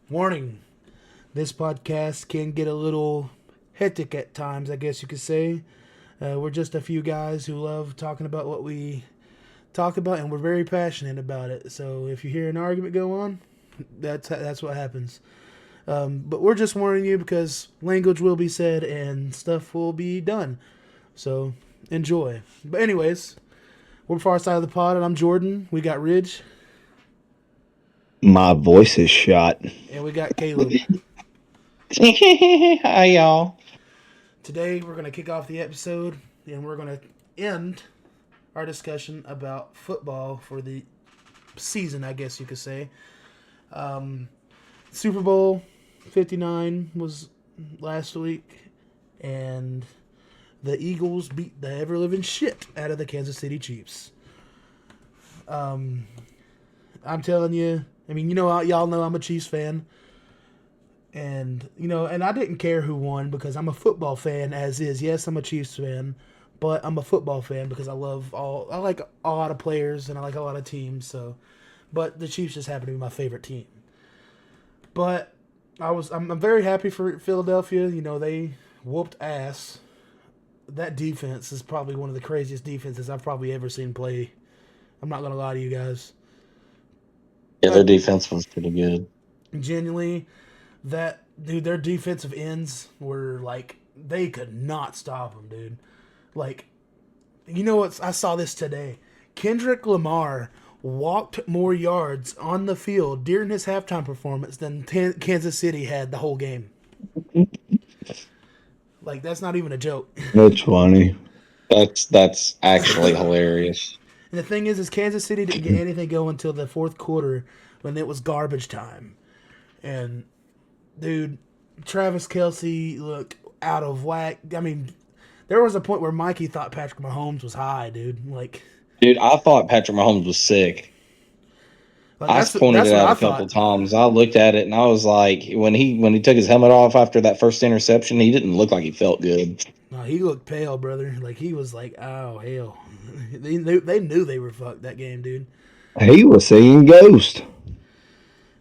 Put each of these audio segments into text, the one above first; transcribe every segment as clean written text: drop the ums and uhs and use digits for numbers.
Warning, this podcast can get a little hectic at times, I guess you could say. We're just a few guys who love talking about what we talk about, and we're very passionate about it. So if you hear an argument go on, that's what happens. But we're just warning you because language will be said and stuff will be done. So enjoy. But anyways, we're far side of the pod, and I'm Jordan. We got Ridge, My voice is shot. and we got Caleb. Hi, y'all. Today we're going to kick off the episode, and we're going to end our discussion about football for the season, I guess you could say. Super Bowl 59 was last week, and the Eagles beat the ever-living shit out of the Kansas City Chiefs. I'm telling you, I mean, y'all know I'm a Chiefs fan. And, and I didn't care who won because I'm a football fan as is. Yes, I'm a Chiefs fan, but I'm a football fan because I like a lot of players and I like a lot of teams. But the Chiefs just happen to be my favorite team. But I'm very happy for Philadelphia. They whooped ass. That defense is probably one of the craziest defenses I've probably ever seen play. I'm not going to lie to you guys. Yeah, their defense was pretty good. Genuinely, their defensive ends were like, they could not stop them, dude. Like, what? I saw this today. Kendrick Lamar walked more yards on the field during his halftime performance than Kansas City had the whole game. Like, that's not even a joke. That's funny. That's actually hilarious. And the thing is Kansas City didn't get anything going until the fourth quarter when it was garbage time. And, dude, Travis Kelce looked out of whack. I mean, there was a point where Mikey thought Patrick Mahomes was high, dude. Dude, I thought Patrick Mahomes was sick. I pointed it out a couple times. I looked at it and I was like, when he took his helmet off after that first interception, he didn't look like he felt good. No, he looked pale, brother. Like, he was like, oh, hell. They knew they were fucked that game, dude. He was seeing ghosts.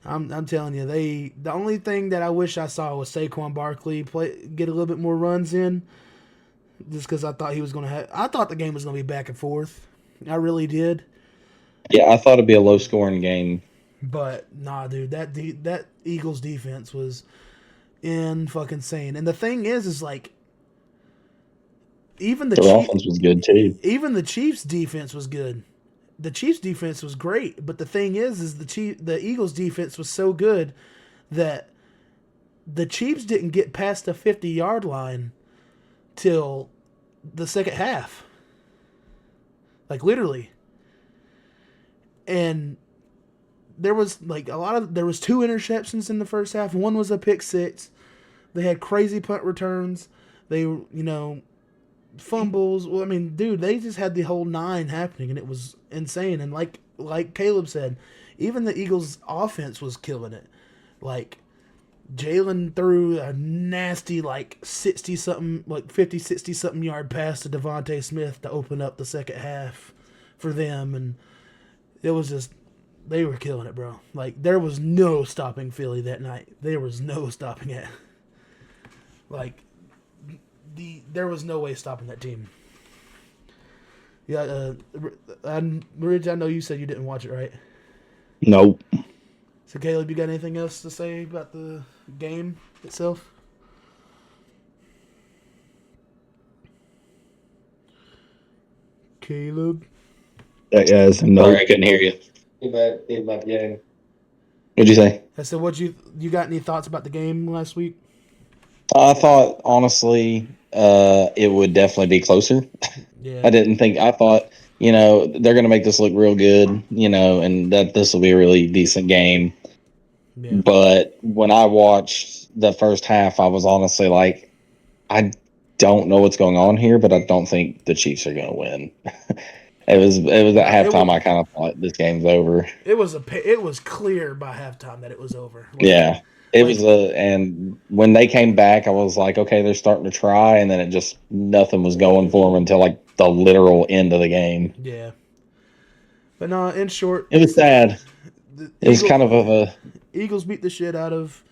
I'm telling you, the only thing that I wish I saw was Saquon Barkley get a little bit more runs in, just because I thought he was going to have. I thought the game was going to be back and forth. I really did. Yeah, I thought it'd be a low scoring game. But nah, dude, that Eagles defense was fucking insane. And the thing is like, even the offense was good too. Even the Chiefs defense was good. The Chiefs defense was great, but the thing is the Eagles defense was so good that the Chiefs didn't get past the 50-yard line till the second half. Like, literally. And there was there was 2 interceptions in the first half. One was a pick six. They had crazy punt returns. They, fumbles. Well, I mean, dude, they just had the whole 9 happening, and it was insane. And like Caleb said, even the Eagles' offense was killing it. Like, Jalen threw a nasty 60-something, 50, 60-something yard pass to Devontae Smith to open up the second half for them, and it was just, they were killing it, bro. Like, there was no stopping Philly that night. There was no stopping it. Like, there was no way stopping that team. Yeah, Ridge, I know you said you didn't watch it, right? Nope. So, Caleb, you got anything else to say about the game itself? Caleb? That guy's Sorry, I couldn't hear you. About the game. What'd you say? I said, you got any thoughts about the game last week? I thought, honestly, it would definitely be closer. Yeah. I thought, they're going to make this look real good, and that this will be a really decent game. Yeah. But when I watched the first half, I was honestly like, I don't know what's going on here, but I don't think the Chiefs are going to win. It was at halftime. I kind of thought this game's over. It was clear by halftime that it was over. Yeah. And when they came back, I was like, okay, they're starting to try, and then it just nothing was going for them until the literal end of the game. Yeah, but no. In short, it was sad. It was kind of a Eagles beat the shit out of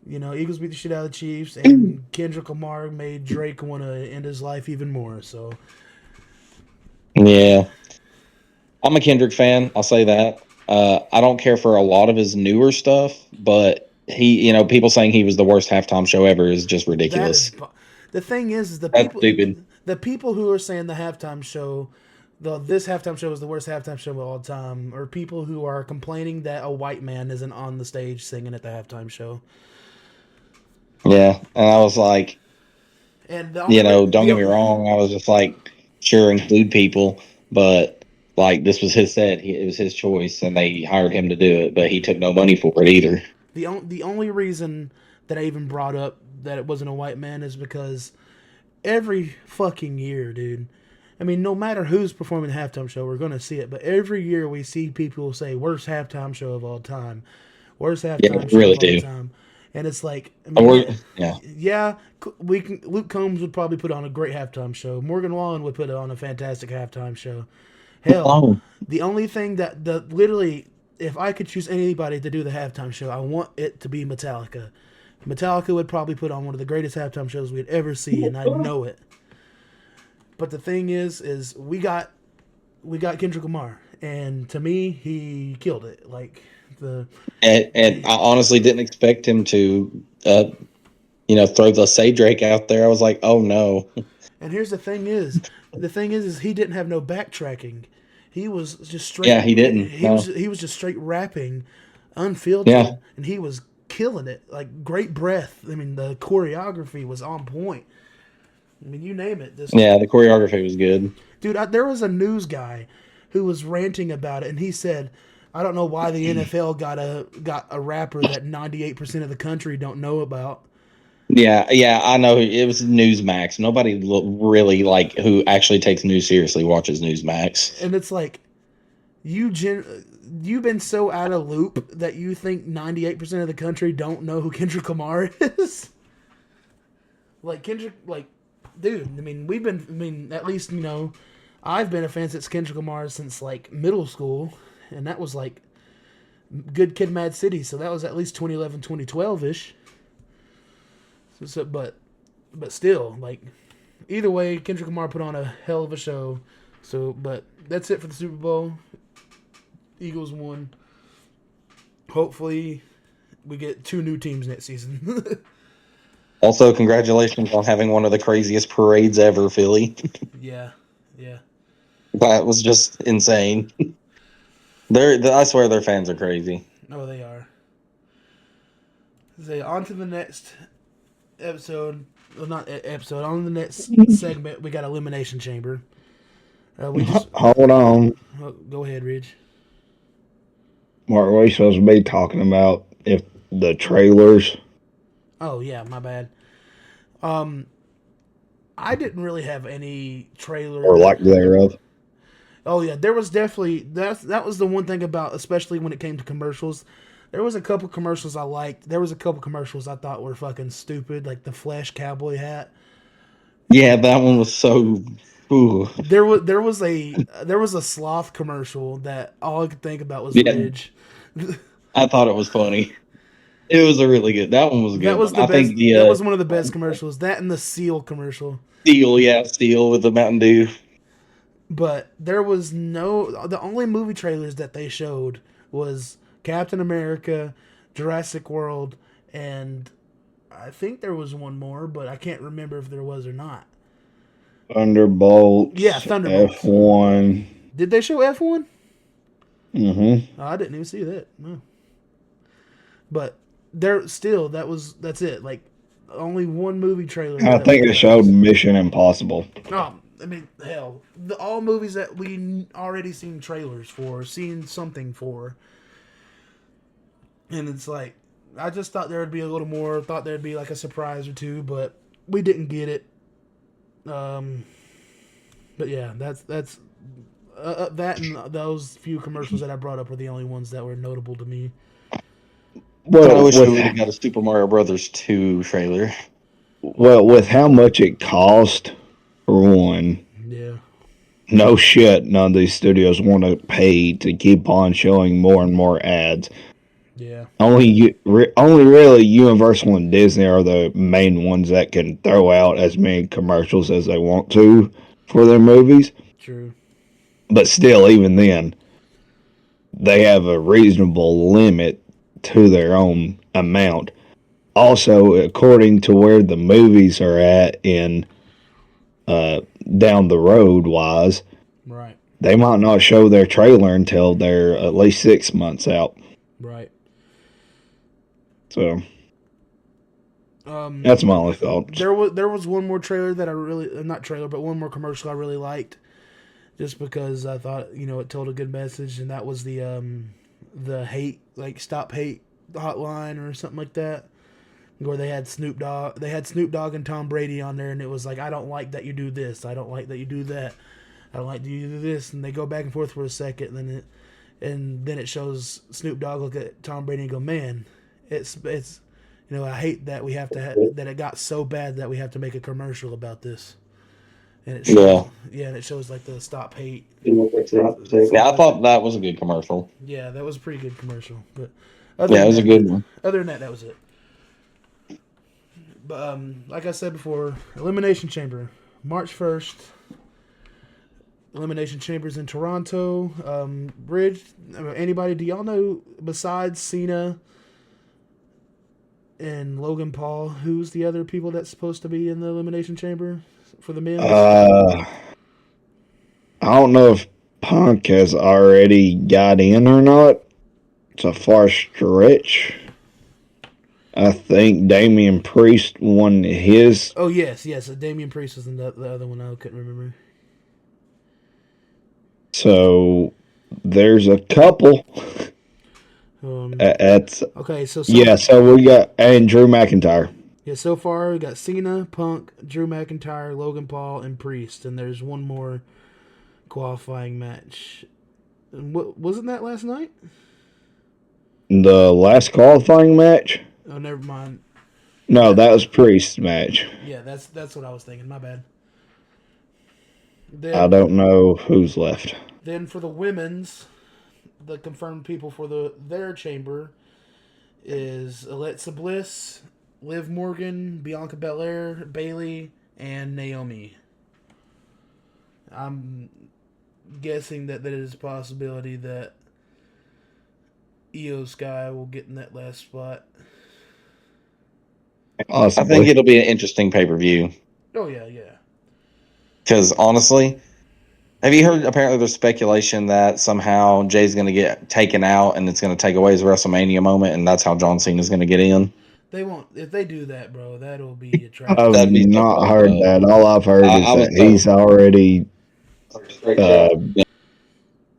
the Chiefs, and Kendrick Lamar made Drake want to end his life even more. So, Yeah. I'm a Kendrick fan. I'll say that. I don't care for a lot of his newer stuff, but people saying he was the worst halftime show ever is just ridiculous. The thing is That's stupid. the people who are saying the halftime show, this halftime show is the worst halftime show of all time, are people who are complaining that a white man isn't on the stage singing at the halftime show. Yeah, and I was like, and don't get me wrong, I was just like, sure, include people, but like this was his set, it was his choice, and they hired him to do it, but he took no money for it either. The only reason that I even brought up that it wasn't a white man is because every fucking year, dude. I mean, no matter who's performing the halftime show, we're going to see it. But every year we see people say, worst halftime show of all time. Worst halftime show of all time. And it's like, Luke Combs would probably put on a great halftime show. Morgan Wallen would put on a fantastic halftime show. Hell, the only thing literally, if I could choose anybody to do the halftime show, I want it to be Metallica. Metallica would probably put on one of the greatest halftime shows we'd ever see, and I know it. But the thing is we got Kendrick Lamar, and to me, he killed it. Like and I honestly didn't expect him to, throw the Say Drake out there. I was like, oh no. And here's the thing is he didn't have no backtracking. He was just straight. Yeah, he didn't. He was just straight rapping, unfiltered, and he was killing it. Like, great breath. I mean, the choreography was on point. I mean, you name it. The choreography was good. Dude, there was a news guy who was ranting about it, and he said, I don't know why the NFL got a rapper that 98% of the country don't know about. Yeah, I know. It was Newsmax. Nobody really, who actually takes news seriously watches Newsmax. And it's like, you've been so out of loop that you think 98% of the country don't know who Kendrick Lamar is? Dude, I mean, at least, I've been a fan since Kendrick Lamar since, middle school, and that was, Good Kid, Mad City, so that was at least 2011, 2012-ish. But still, either way, Kendrick Lamar put on a hell of a show. So, but that's it for the Super Bowl. Eagles won. Hopefully, we get 2 new teams next season. Also, congratulations on having one of the craziest parades ever, Philly. Yeah. That was just insane. I swear their fans are crazy. Oh, they are. So, on to the next episode. Well, not episode. On the next segment, we got Elimination Chamber. Hold on. Go ahead, Ridge. What were we supposed to be talking about? If the trailers? Oh yeah, my bad. I didn't really have any trailer Or lack thereof. Oh yeah, there was definitely that was the one thing about, especially when it came to commercials. There was a couple commercials I liked. There was a couple commercials I thought were fucking stupid, like the Flash cowboy hat. Yeah, that one was so. Ooh. There was a sloth commercial that all I could think about was Ridge. I thought it was funny. It was a really good. That one was good. That was the best. That was one of the best commercials. That and the Seal commercial. Seal with the Mountain Dew. But there was the only movie trailers that they showed was Captain America, Jurassic World, and I think there was one more, but I can't remember if there was or not. Thunderbolts. Yeah, Thunderbolts. F1. Did they show F1? Mm-hmm. Oh, I didn't even see that. No. But that's it. Only one movie trailer. I think it showed Mission Impossible. Oh, I mean, hell, all movies that we already seen trailers for, seen something for, and it's like, I just thought there would be a little more. Thought there'd be a surprise or two, but we didn't get it. But yeah, that's that and those few commercials that I brought up were the only ones that were notable to me. Well, I wish we would have got a Super Mario Brothers 2 trailer. Well, with how much it cost, for one. Yeah. No shit, none of these studios want to pay to keep on showing more and more ads. Yeah. Only really Universal and Disney are the main ones that can throw out as many commercials as they want to for their movies. True. But still, even then, they have a reasonable limit to their own amount. Also, according to where the movies are at in down the road wise, Right. they might not show their trailer until they're at least 6 months out. Right. So that's my only thoughts. There was one more trailer that I really not trailer, but one more commercial I really liked, just because I thought it told a good message, and that was the hate stop hate hotline or something like that, where they had Snoop Dogg and Tom Brady on there, and it was like, I don't like that you do this, I don't like that you do that, I don't like that you do this, and they go back and forth for a second, and then it shows Snoop Dogg look at Tom Brady and go, man, it's I hate that we have to that it got so bad that we have to make a commercial about this. And it shows, and it shows like the stop hate. Yeah, I thought that was a good commercial. Yeah, that was a pretty good commercial. But it was a good one. Other than that was it. But like I said before, Elimination Chamber, March 1st. Elimination Chambers in Toronto. Bridge, anybody? Do y'all know besides Cena and Logan Paul, who's the other people that's supposed to be in the Elimination Chamber for the men? I don't know if Punk has already got in or not. It's a far stretch. I think Damian Priest won his. Oh, yes. Damian Priest was in the other one. I couldn't remember. So there's a couple. Okay, so we got and Drew McIntyre. Yeah, so far we got Cena, Punk, Drew McIntyre, Logan Paul, and Priest, and there's one more qualifying match. And wasn't that last night? The last qualifying match? Oh, never mind. No, that was Priest's match. Yeah, that's what I was thinking. My bad. I don't know who's left. Then for the women's, the confirmed people for their chamber is Alexa Bliss, Liv Morgan, Bianca Belair, Bayley, and Naomi. I'm guessing that there is a possibility that Io Sky will get in that last spot. Possibly. I think it'll be an interesting pay-per-view. Oh, yeah. Because, honestly, have you heard, apparently there's speculation that somehow Jay's going to get taken out and it's going to take away his WrestleMania moment, and that's how John Cena's going to get in? They won't. If they do that, bro, that'll be a trap. I've not heard that. All I've heard is that he's already...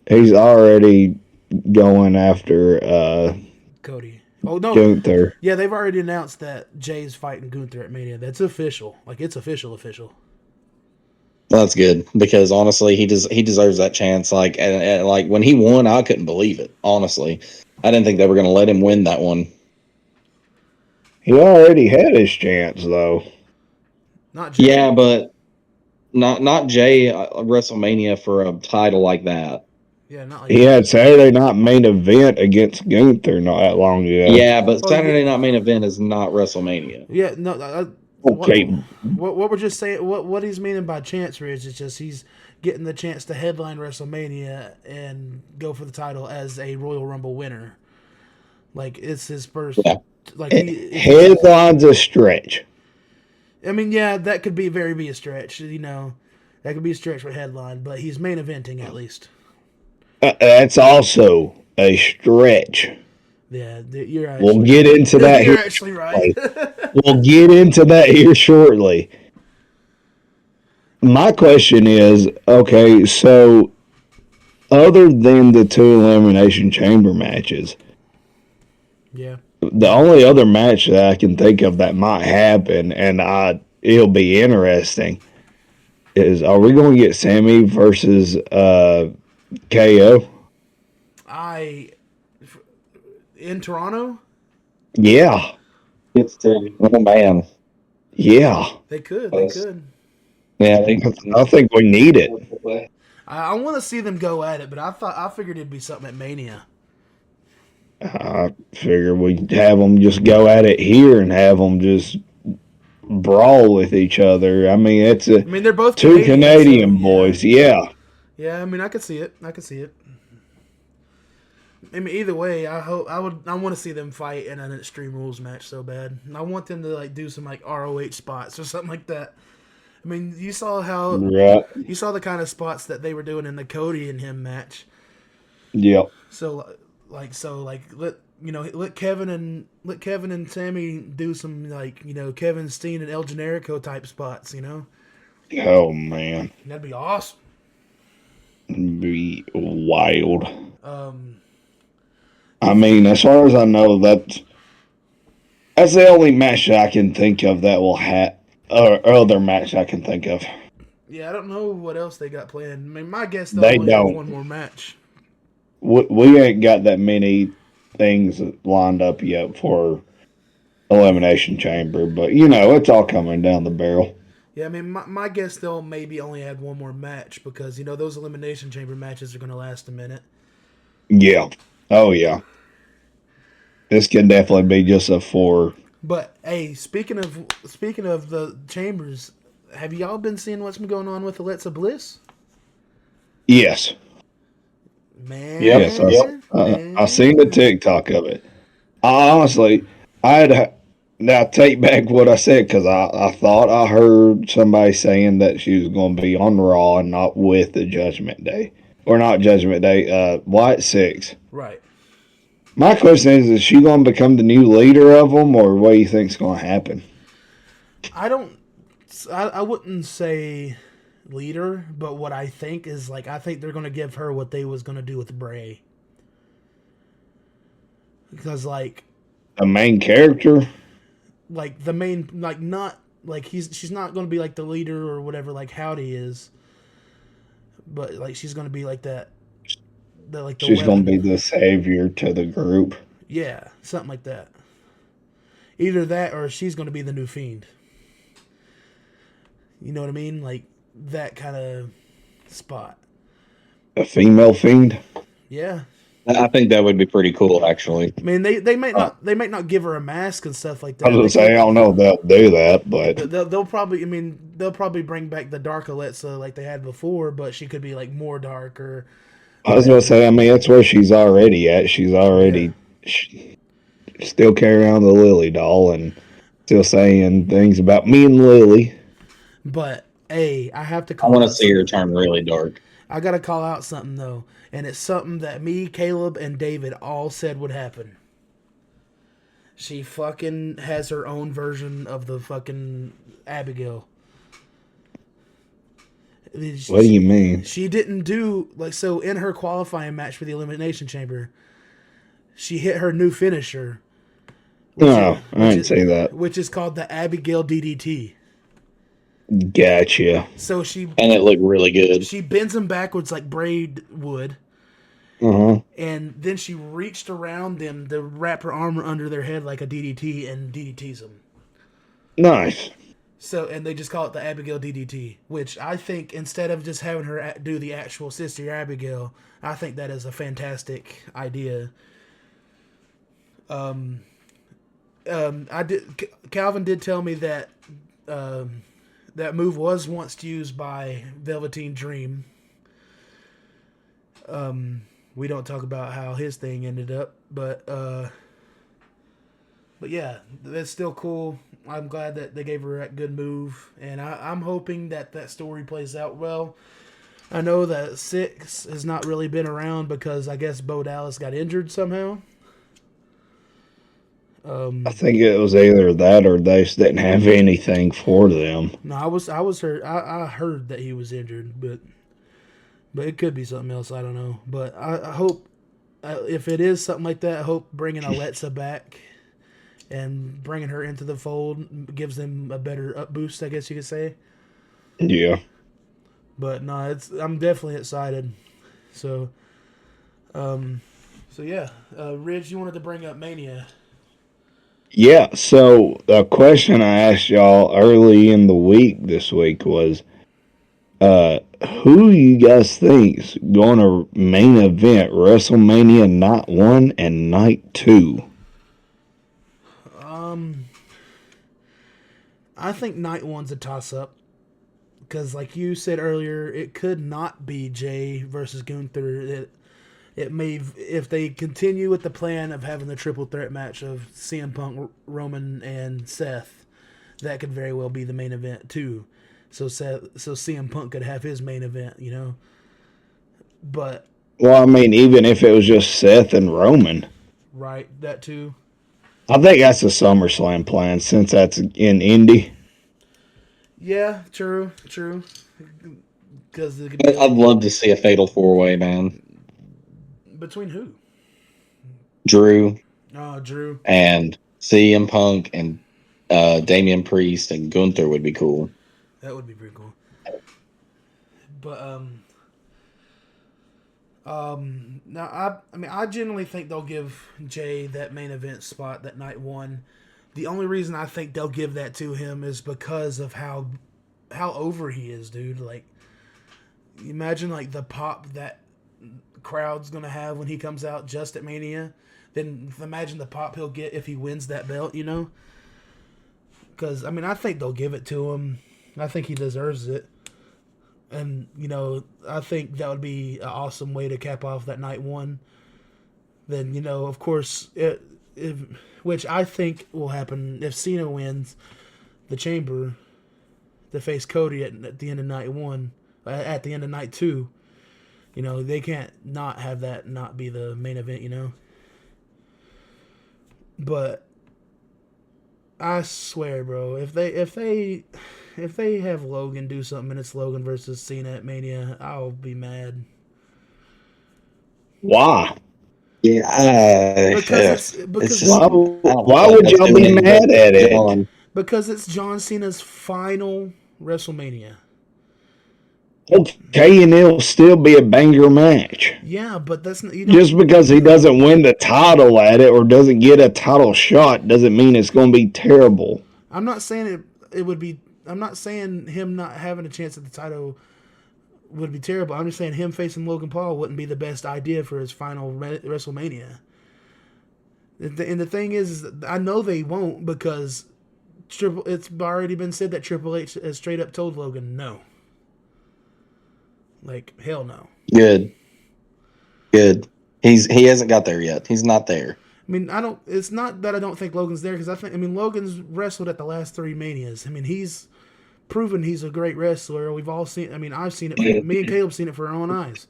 he's already going after... Cody. Oh, no. Gunther. Yeah, they've already announced that Jay's fighting Gunther at Mania. That's official. It's official. That's good, because honestly, he deserves that chance. And when he won, I couldn't believe it. Honestly, I didn't think they were going to let him win that one. He already had his chance, though. Not Jay. Yeah, but not Jay WrestleMania for a title like that. Yeah, not like he had Saturday Night Main Event against Gunther not that long ago. Yeah, but Saturday Night Main Event is not WrestleMania. Yeah, no. Okay. What we're just saying, what he's meaning by chance, Rich, is just he's getting the chance to headline WrestleMania and go for the title as a Royal Rumble winner. Like, it's his first. Yeah. Like headline's a stretch. I mean, yeah, that could be a stretch. That could be a stretch for headline, but he's main eventing at least. That's also a stretch. Yeah, you're right. We'll get into that. You're actually right. We'll get into that here shortly. My question is, okay, so other than the 2 Elimination Chamber matches, yeah, the only other match that I can think of that might happen, and it'll be interesting, is are we going to get Sammy versus KO? In Toronto? Yeah. Oh, man. Yeah. They could. Yeah, I think we need it. I want to see them go at it, but I figured it'd be something at Mania. I figure we have them just go at it here and have them just brawl with each other. I mean, it's I mean, they're both two Canadian, so Canadian yeah. boys. Yeah. Yeah, I mean, I could see it. I could see it. I mean, either way, I want to see them fight in an Extreme Rules match so bad. And I want them to like do some like ROH spots or something like that. I mean, you saw the kind of spots that they were doing in the Cody and him match. Yep. So let Kevin and Sammy do some like Kevin Steen and El Generico type spots. Oh man, That'd be awesome. it'd be wild. Um, I mean, as far as I know, that's the only match that I can think of that will have, or other match I can think of. yeah, I don't know what else they got planned. I mean, my guess They they'll only have don't. one more match. We ain't got that many things lined up yet for Elimination Chamber, but it's all coming down the barrel. Yeah, I mean, my guess they'll maybe only have one more match because those Elimination Chamber matches are going to last a minute. Yeah. Oh yeah. This can definitely be just a 4. But hey, speaking of the chambers, have y'all been seeing what's been going on with Alexa Bliss? Yes. Man, Yes, I seen the TikTok of it. Honestly, now take back what I said because I thought I heard somebody saying that she was going to be on Raw and not with the Judgment Day. Or not Judgment Day, White 6. Right. My question is she going to become the new leader of them, or what do you think's going to happen? I wouldn't say leader, but what I think is I think they're going to give her what they was going to do with Bray. Because a main character, the main not she's not going to be the leader or whatever Howdy is, but she's going to be that. She's going to be the savior to the group. Yeah, something like that. Either that or she's going to be the new Fiend. You know what I mean? That kind of spot. A female Fiend? Yeah. I think that would be pretty cool, actually. I mean, they might not give her a mask and stuff like that. I was going to say, I don't know if they'll do that, but they'll probably bring back the dark Alexa like they had before, but she could be more dark or. I was going to say, I mean, that's where she's already at. She's already still carrying around the Lily doll and still saying things about me and Lily. But, hey, I have to I want to see her turn really dark. I got to call out something, though. And it's something that me, Caleb, and David all said would happen. She fucking has her own version of the fucking Abigail. What do you mean? She didn't do so in her qualifying match for the Elimination Chamber. She hit her new finisher. No, I didn't say that. Which is called the Abigail DDT. Gotcha. So and it looked really good. She bends him backwards like Braid would. And then she reached around them to wrap her arm under their head like a DDT and DDTs them. Nice. So, and they just call it the Abigail DDT, which I think instead of just having her do the actual Sister Abigail, I think that is a fantastic idea. Calvin did tell me that that move was once used by Velveteen Dream. We don't talk about how his thing ended up, but yeah, that's still cool. I'm glad that they gave her a good move, and I'm hoping that story plays out well. I know that 6 has not really been around because I guess Bo Dallas got injured somehow. I think it was either that or they just didn't have anything for them. No, I heard that he was injured, but it could be something else. I don't know, but I hope if it is something like that, I hope bringing Alexa back and bringing her into the fold gives them a better up boost, I guess you could say. Yeah. But no, I'm definitely excited. So yeah, Ridge, you wanted to bring up Mania. Yeah, so a question I asked y'all early in the week this week was, who you guys think's going to main event WrestleMania Night 1 and Night 2? I think Night 1's a toss-up. Because, like you said earlier, it could not be Jay versus Gunther. It may, if they continue with the plan of having the triple threat match of CM Punk, Roman, and Seth, that could very well be the main event too. So CM Punk could have his main event, you know. But well, I mean, even if it was just Seth and Roman, right, that too. I think that's a SummerSlam plan since that's in Indy. Yeah, true. Because I'd love to see a fatal 4-way, man. Between who? Drew. Oh, Drew. And CM Punk and Damian Priest and Gunther would be cool. That would be pretty cool. But now I generally think they'll give Jay that main event spot that night 1. The only reason I think they'll give that to him is because of how over he is, dude. Like, imagine like the pop that crowd's gonna have when he comes out just at Mania. Then imagine the pop he'll get if he wins that belt, you know? Because, I mean, I think they'll give it to him. I think he deserves it. And, you know, I think that would be an awesome way to cap off that night 1. Then, you know, of course, which I think will happen if Cena wins the Chamber to face Cody at the end of night 1, at the end of night 2. You know, they can't not have that not be the main event, you know? But I swear, bro, if they have Logan do something and it's Logan versus Cena at Mania, I'll be mad. Why? Yeah, why would y'all be mad at it? Because it's John Cena's final WrestleMania. Okay, and it'll still be a banger match. Yeah, but that's not, just because he doesn't win the title at it or doesn't get a title shot doesn't mean it's going to be terrible. I'm not saying it would be. I'm not saying him not having a chance at the title would be terrible. I'm just saying him facing Logan Paul wouldn't be the best idea for his final WrestleMania. And the thing is I know they won't because it's already been said that Triple H has straight up told Logan no. Like, hell no. Good. He hasn't got there yet. He's not there. I mean, it's not that I don't think Logan's there because Logan's wrestled at the last 3 Manias. I mean, he's proven he's a great wrestler. We've all seen. I mean, I've seen it. Me and Caleb seen it for our own eyes.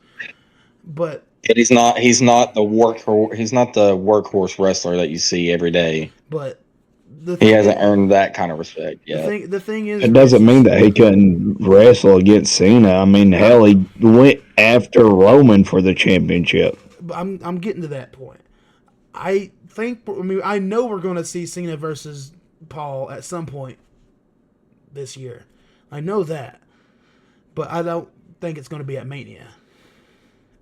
But he's not the workhorse wrestler that you see every day. But he hasn't earned that kind of respect yet. The thing is, it doesn't mean that he couldn't wrestle against Cena. I mean, hell, he went after Roman for the championship. I'm getting to that point. I know we're going to see Cena versus Paul at some point this year. I know that. But I don't think it's going to be at Mania.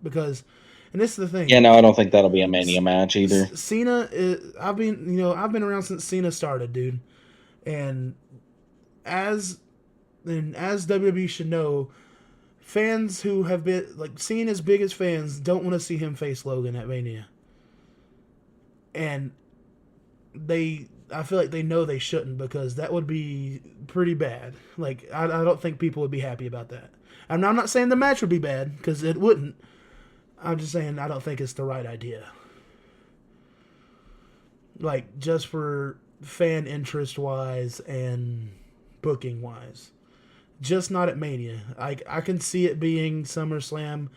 Because, and this is the thing. Yeah, no, I don't think that'll be a Mania match either. Cena I've been around since Cena started, dude. And as WWE should know, fans who have been like Cena's biggest fans don't want to see him face Logan at Mania. And I feel like they know they shouldn't because that would be pretty bad. Like, I don't think people would be happy about that. And I'm not saying the match would be bad because it wouldn't. I'm just saying I don't think it's the right idea. Like, just for fan interest wise and booking wise. Just not at Mania. I can see it being SummerSlam.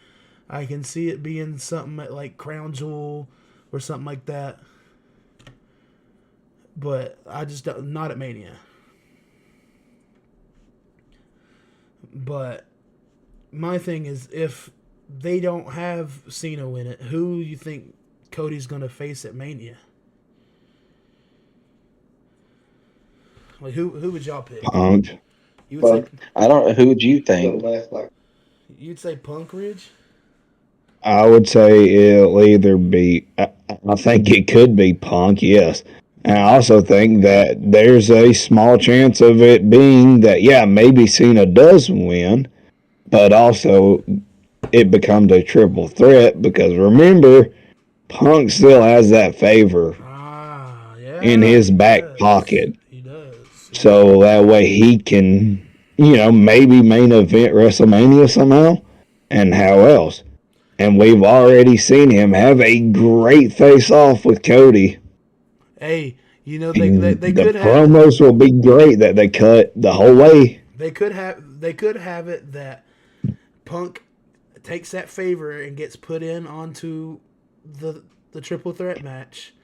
I can see it being something at like Crown Jewel or something like that. But I just don't, not at Mania. But my thing is, if they don't have Cena win it, who you think Cody's going to face at Mania? Like, who would y'all pick? Punk. You would say, I don't. Who would you think? You'd say Punk, Ridge? I would say it'll either be. I think it could be Punk. Yes. And I also think that there's a small chance of it being that, yeah, maybe Cena does win, but also it becomes a triple threat because remember, Punk still has that favor in his back pocket. He does. So that way he can, maybe main event WrestleMania somehow. And how else? And we've already seen him have a great face off with Cody. Hey, they the could promos will be great that they cut the whole way. They could have it that Punk takes that favor and gets put in onto the triple threat match,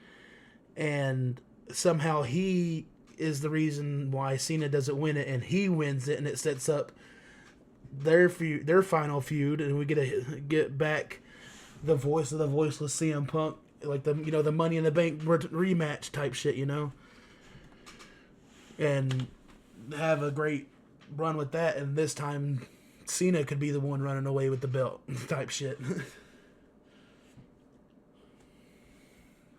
and somehow he is the reason why Cena doesn't win it, and he wins it, and it sets up their final feud, and we get back the voice of the voiceless CM Punk, like the Money in the Bank rematch type shit, and have a great run with that, and this time Cena could be the one running away with the belt type shit.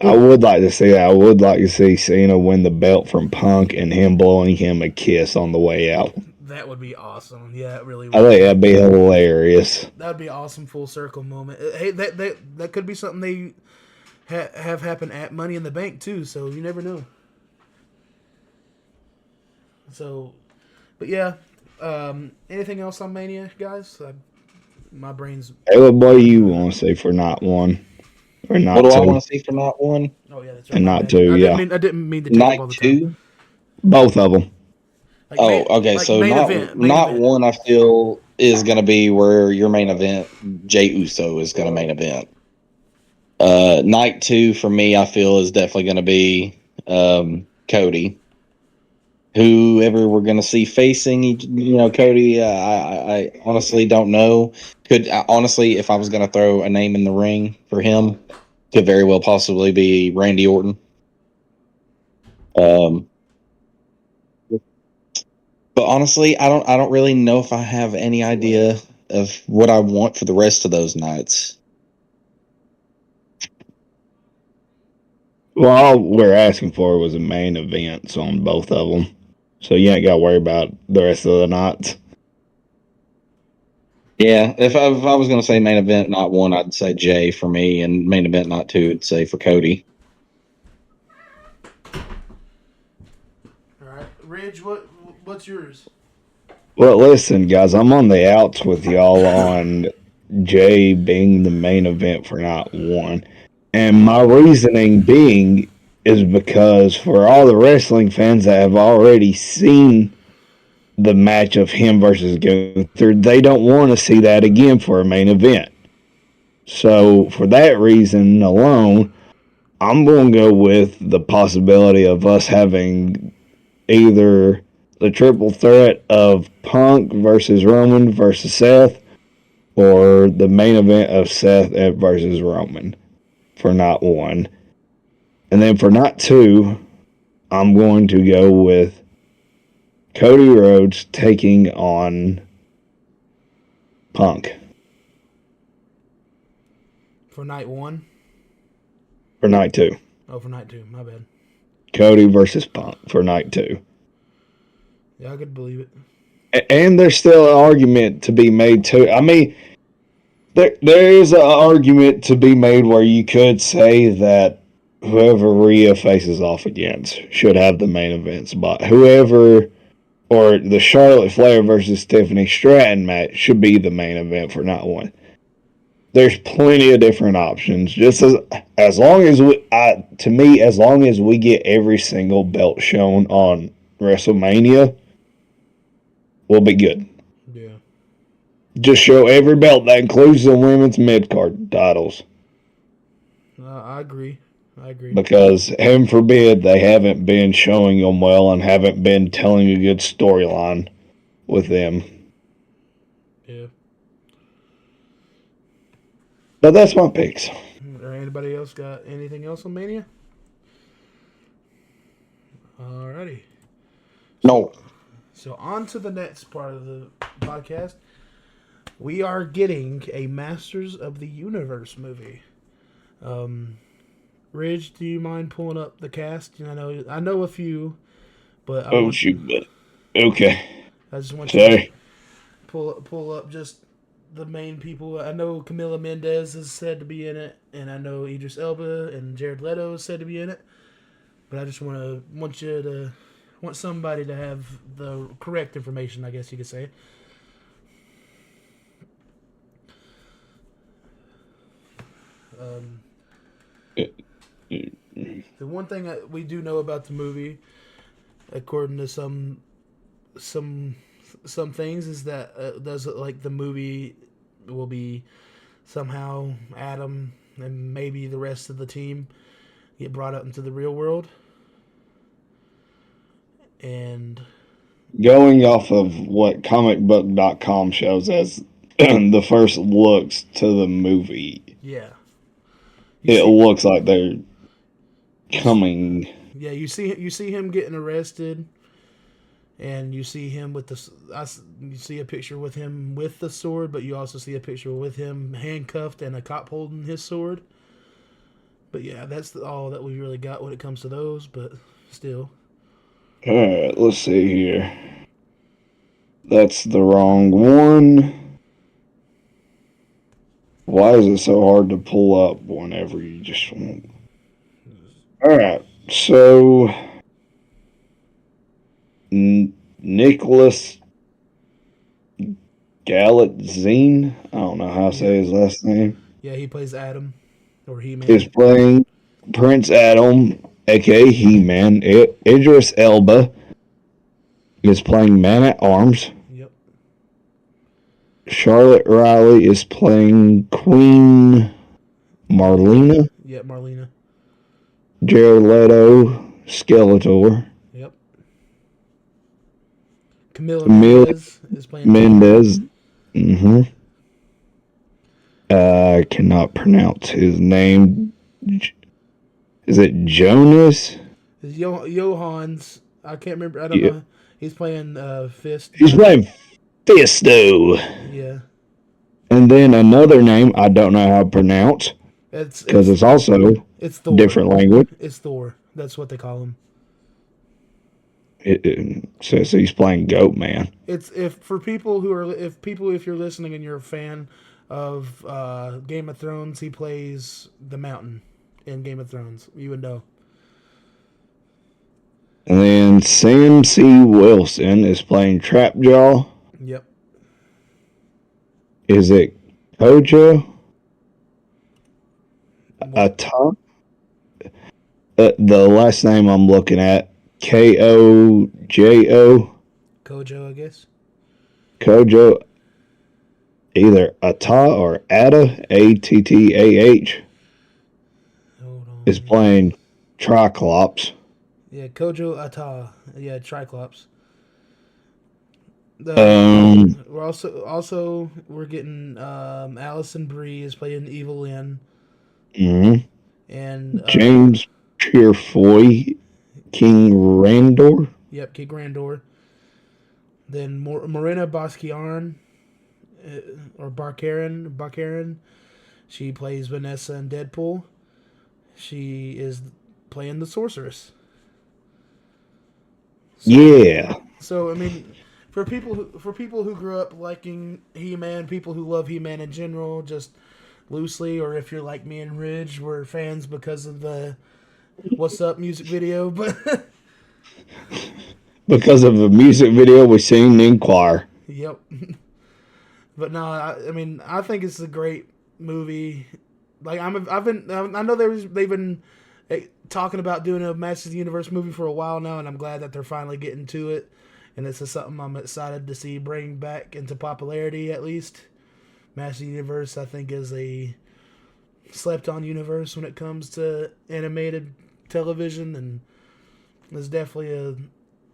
I would like to see that. I would like to see Cena win the belt from Punk and him blowing him a kiss on the way out. That would be awesome. Yeah, it really would. I think that'd be hilarious. That'd be an awesome full circle moment. Hey, that could be something they have happen at Money in the Bank too, so you never know. So, but yeah, anything else on Mania, guys? My brain's... Hey, what boy you want to see for not one? Or not what do two? I want to see for not one? Oh yeah, that's right. And not two, I didn't mean to take Night up all the two? time. Both of them. Like okay. So main not event. one I feel is going to be where your main event, Jey Uso, is going to main event. Night two for me, I feel is definitely going to be Cody. Whoever we're going to see facing, Cody, I honestly don't know. Honestly, if I was going to throw a name in the ring for him, could very well possibly be Randy Orton. But honestly, I don't really know if I have any idea of what I want for the rest of those nights. Well, all we're asking for was a main events on both of them. So you ain't got to worry about the rest of the nights. Yeah, if I was going to say main event, not one, I'd say Jay for me, and main event, not two, I'd say for Cody. All right, Ridge, what's yours? Well, listen, guys, I'm on the outs with y'all on Jay being the main event for night one. And my reasoning being is because for all the wrestling fans that have already seen the match of him versus Gunther, they don't want to see that again for a main event. So for that reason alone, I'm going to go with the possibility of us having either the triple threat of Punk versus Roman versus Seth, or the main event of Seth versus Roman for night one. And then for night two, I'm going to go with Cody Rhodes taking on Punk. For night one? For night two. Oh, for night two. My bad. Cody versus Punk for night two. Yeah, I could believe it. And there's still an argument to be made too. I mean, there is an argument to be made where you could say that whoever Rhea faces off against should have the main event spot. Whoever, or the Charlotte Flair versus Stephanie Stratton match should be the main event for night one. There's plenty of different options. Just as long as as long as we get every single belt shown on WrestleMania, we'll be good. Yeah. Just show every belt. That includes the women's mid-card titles. I agree. Because, heaven forbid, they haven't been showing them well and haven't been telling a good storyline with them. Yeah. But that's my picks. Anybody else got anything else on Mania? Alrighty. No. So on to the next part of the podcast. We are getting a Masters of the Universe movie. Ridge, do you mind pulling up the cast? I know a few, but Shoot. Okay. I just want you to pull up just the main people. I know Camila Mendez is said to be in it, and I know Idris Elba and Jared Leto is said to be in it. But I just want somebody to have the correct information, I guess you could say. The one thing we do know about the movie, according to some things, is that does it like the movie will be somehow Adam and maybe the rest of the team get brought out into the real world. And going off of what comicbook.com shows as the first looks to the movie, yeah, looks like they're coming. Yeah, you see him getting arrested, and you see him with you see a picture with him with the sword, but you also see a picture with him handcuffed and a cop holding his sword. But yeah, that's all that we really got when it comes to those. But still. All right, let's see here. That's the wrong one. Why is it so hard to pull up whenever you just want? All right, so Nicholas Galitzine, I don't know how to say his last name. Yeah, he plays Adam, or He-Man. Is playing Prince Adam, aka He-Man. Idris Elba is playing Man-at-Arms. Yep. Charlotte Riley is playing Queen Marlena. Yep, Marlena. Jared Leto, Skeletor. Yep. Camila Mendez is playing Mendez. Mm-hmm. I cannot pronounce his name. Is it Jonas? It's Johans. I can't remember. I don't know. He's playing Fist. He's playing Fisto. Yeah. And then another name I don't know how to pronounce. Because it's also Thor. Different language. It's Thor. That's what they call him. It says he's playing Goat Man. It's if you're listening and you're a fan of Game of Thrones, he plays the Mountain in Game of Thrones. You would know. And then Sam C. Wilson is playing Trapjaw. Yep. Is it Kojo? Ata? The last name I'm looking at, Kojo. Kojo, I guess. Kojo, either Ata or Atta, Attah, is playing Triclops. Yeah, Kojo Ata. Yeah, Triclops. We're getting Allison Brie is playing Evil Lynn. Mm-hmm. And James Purefoy, King Randor. Yep, King Randor. Then Morena Baccarin, or Baccarin. She plays Vanessa in Deadpool. She is playing the Sorceress. So I mean, for people who grew up liking He-Man, people who love He-Man in general, just loosely, or if you're like me and Ridge, we're fans because of the "What's Up" music video, but because of the music video we seen in choir. Yep. But no, I mean, I think it's a great movie. Like I know they've been talking about doing a Masters of the Universe movie for a while now, and I'm glad that they're finally getting to it. And this is something I'm excited to see bring back into popularity, at least. Masters of the Universe, I think, is a slept-on universe when it comes to animated television, and it's definitely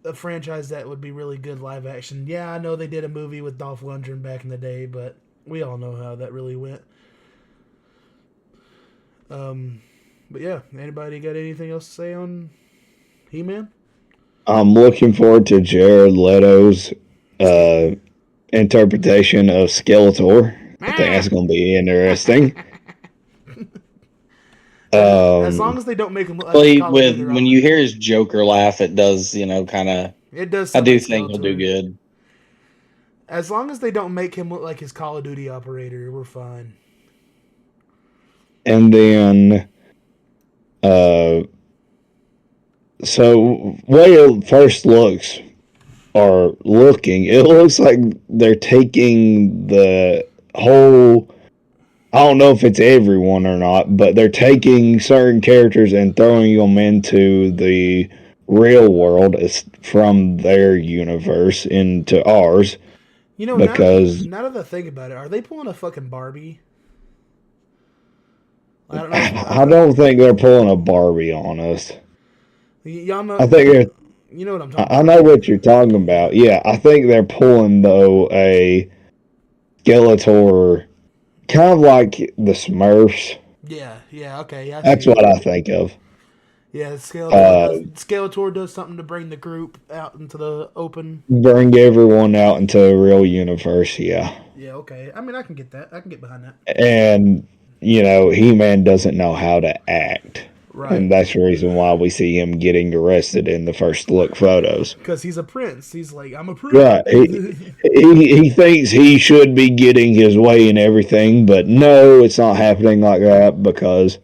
a franchise that would be really good live action. Yeah, I know they did a movie with Dolph Lundgren back in the day, but we all know how that really went. But yeah, anybody got anything else to say on He-Man? I'm looking forward to Jared Leto's interpretation of Skeletor. I think that's going to be interesting. As long as they don't make him look like when you hear his Joker laugh, it does, kind of. It does. I do think he'll do good. As long as they don't make him look like his Call of Duty operator, we're fine. And then, so way it first looks are looking, it looks like they're taking the whole. I don't know if it's everyone or not, but they're taking certain characters and throwing them into the real world from their universe into ours. You know, Because now that I think about it, are they pulling a fucking Barbie? I don't know. I don't think they're pulling a Barbie on us. Y'all know. I think You know what I'm talking I about. know what you're talking about. Yeah, I think they're pulling though a Skeletor, kind of like the Smurfs. Yeah, okay. Yeah, I That's see what it. I think of. Yeah, Uh, Skeletor does something to bring the group out into the open. Bring everyone out into a real universe. Yeah, Yeah, okay. I mean, I can get that. I can get behind that. and He-Man doesn't know how to act. Right. And that's the reason why we see him getting arrested in the first look photos. Because he's a prince. He's like, I'm a Right. prince. He thinks he should be getting his way and everything, but no, it's not happening like that because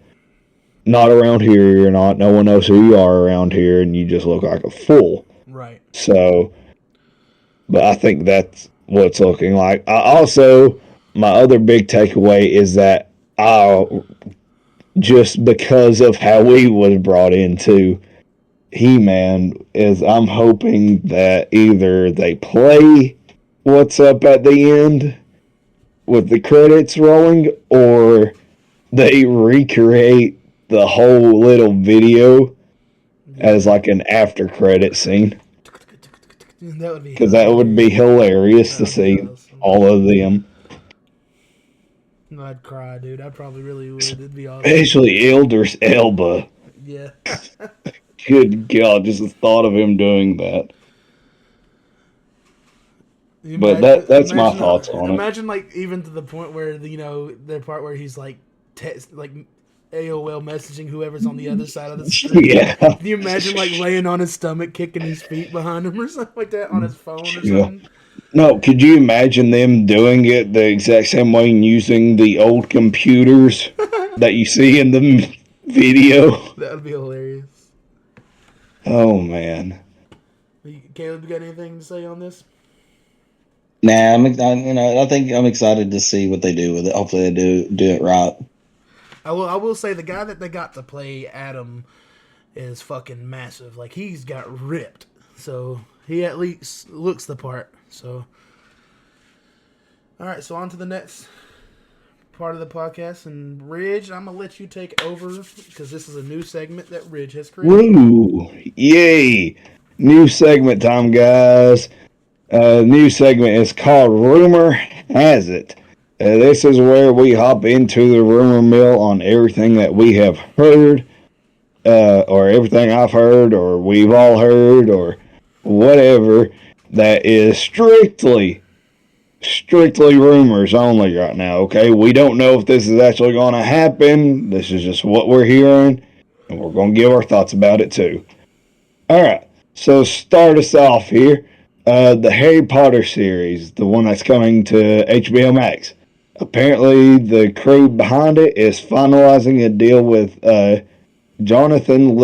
not around here you're not. No one knows who you are around here, and you just look like a fool. Right. So, but I think that's what it's looking like. My other big takeaway is that just because of how we was brought into He-Man is I'm hoping that either they play what's up at the end with the credits rolling or they recreate the whole little video as like an after credit scene. That would be Because that would be hilarious to That would be see awesome. all of them. I'd cry, dude. I probably really would. It'd be awesome. Especially Elder's Elba. Yeah. Good God, just the thought of him doing that. But that's my thoughts on it. Imagine, like, even to the point where the part where he's like, like AOL messaging whoever's on the other side of the screen. Yeah. Can you imagine, like, laying on his stomach, kicking his feet behind him or something like that on his phone or something? No, could you imagine them doing it the exact same way and using the old computers that you see in the video? That would be hilarious. Oh, man. Caleb, you got anything to say on this? Nah, I think I'm excited to see what they do with it. Hopefully, they do it right. I will say the guy that they got to play Adam is fucking massive. Like, he's got ripped, so he at least looks the part. So, all right, so on to the next part of the podcast, and Ridge, I'm gonna let you take over because this is a new segment that Ridge has created. Woo! Yay! New segment time, guys. New segment is called Rumor Has It. This is where we hop into the rumor mill on everything that we have heard, or everything I've heard, or we've all heard, or whatever that is strictly rumors only right now, okay? We don't know if this is actually going to happen. This is just what we're hearing, and we're going to give our thoughts about it too. All right, so start us off here. The Harry Potter series, the one that's coming to HBO Max. Apparently, the crew behind it is finalizing a deal with Jonathan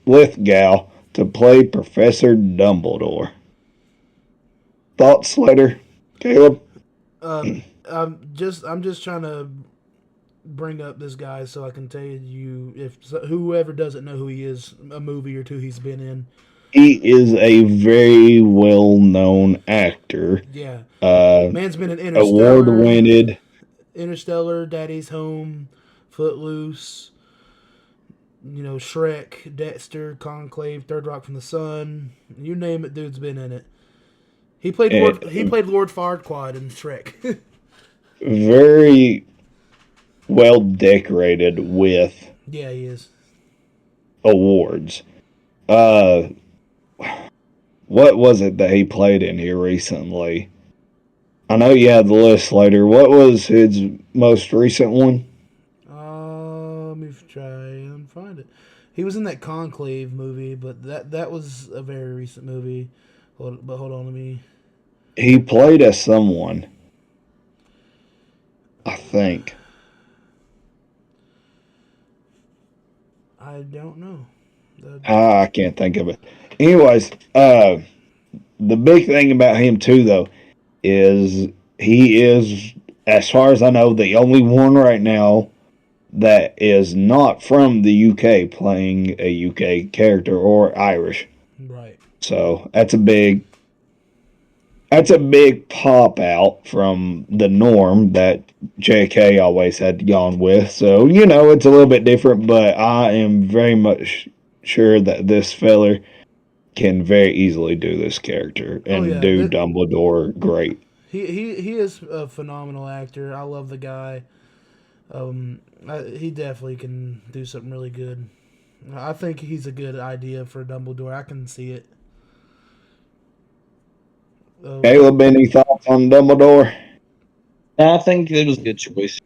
Lithgow to play Professor Dumbledore. Thoughts, Slater? Caleb? I'm just trying to bring up this guy so I can tell you if whoever doesn't know who he is, a movie or two he's been in. He is a very well-known actor. Yeah, Uh, man's been in Interstellar, award-winning. Daddy's Home, Footloose, Shrek, Dexter, Conclave, Third Rock from the Sun. You name it, dude's been in it. He played Lord Farquaad in Shrek. Very well decorated with Yeah, he is. awards. What was it that he played in here recently? I know you had the list later. What was his most recent one? Let me try and find it. He was in that Conclave movie, but that was a very recent movie. Hold on, let me. he played as someone. I think. I don't know. I can't think of it. Anyways, the big thing about him too, though, is he is, as far as I know, the only one right now that is not from the UK playing a UK character or Irish. Right. So that's a big pop out from the norm that JK always had gone with. So, it's a little bit different, but I am very much sure that this feller can very easily do this character and do Dumbledore great. He is a phenomenal actor. I love the guy. He definitely can do something really good. I think he's a good idea for Dumbledore. I can see it. Caleb, any thoughts on Dumbledore? I think it was a good choice.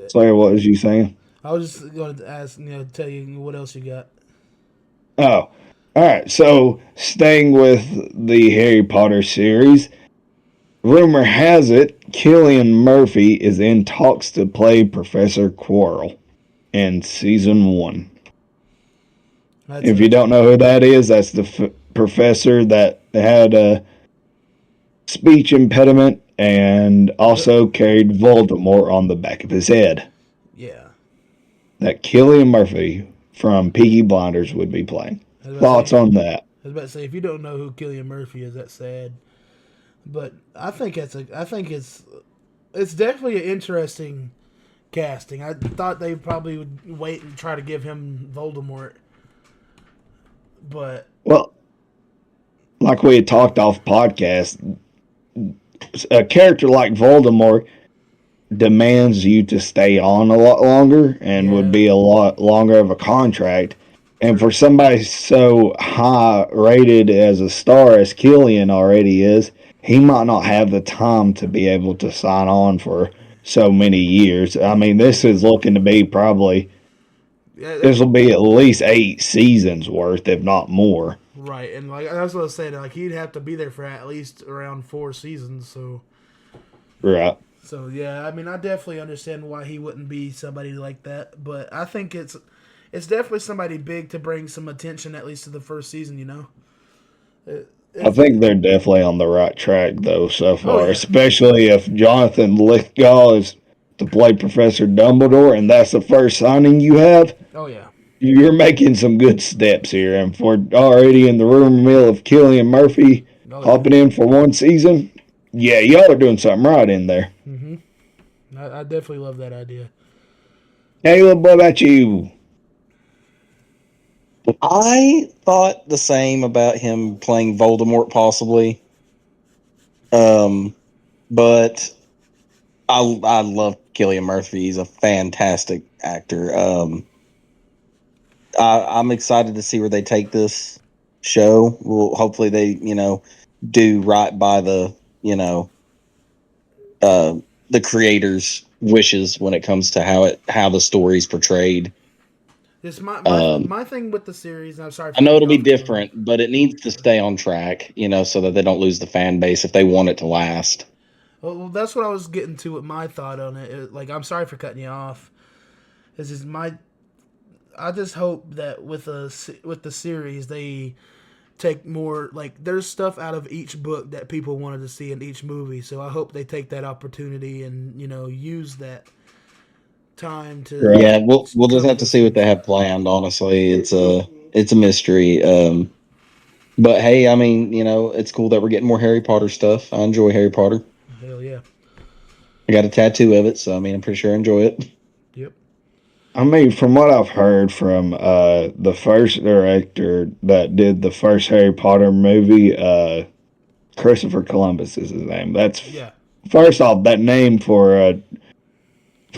Sorry, what was you saying? I was just going to ask, tell you what else you got. Oh, all right. So, staying with the Harry Potter series, rumor has it Cillian Murphy is in talks to play Professor Quirrell in season 1. If you don't know who that is, that's the professor that had a speech impediment and also carried Voldemort on the back of his head. Yeah. That Cillian Murphy from Peaky Blinders would be playing. Thoughts on that? I was about to say, if you don't know who Cillian Murphy is, that's sad. But I think it's definitely an interesting casting. I thought they probably would wait and try to give him Voldemort. But like we had talked off podcast, a character like Voldemort demands you to stay on a lot longer and would be a lot longer of a contract. And for somebody so high rated as a star as Cillian already is, he might not have the time to be able to sign on for so many years. I mean, this is looking to be probably, this will be at least 8 seasons worth, if not more. Right, and that's what I was saying. Like, he'd have to be there for at least around 4 seasons. So, right. So yeah, I mean, I definitely understand why he wouldn't be somebody like that. But I think it's definitely somebody big to bring some attention, at least to the first season. I think they're definitely on the right track, though, so far. Especially if Jonathan Lithgow is to play Professor Dumbledore, and that's the first signing you have. Oh, yeah. You're making some good steps here. And for already in the rumor mill of Cillian Murphy hopping in for 1 season, yeah, y'all are doing something right in there. Mm-hmm. I definitely love that idea. Caleb, what about you? I thought the same about him playing Voldemort, possibly. But I love Cillian Murphy. He's a fantastic actor. I'm excited to see where they take this show. Well, hopefully they, do right by the, the creators' wishes when it comes to how the story's portrayed. This my thing with the series. I'm sorry. I know it'll be different, but it needs to stay on track, so that they don't lose the fan base if they want it to last. Well, that's what I was getting to with my thought on it. I'm sorry for cutting you off. I just hope that with the series they take more, there's stuff out of each book that people wanted to see in each movie. So I hope they take that opportunity and use that time to. Yeah, we'll just have to see what they have planned. Honestly, it's a mystery. But hey, I mean, it's cool that we're getting more Harry Potter stuff. I enjoy Harry Potter. Hell yeah! I got a tattoo of it, so I mean, I'm pretty sure I enjoy it. Yep. I mean, from what I've heard from the first director that did the first Harry Potter movie, Christopher Columbus is his name. First off, that name for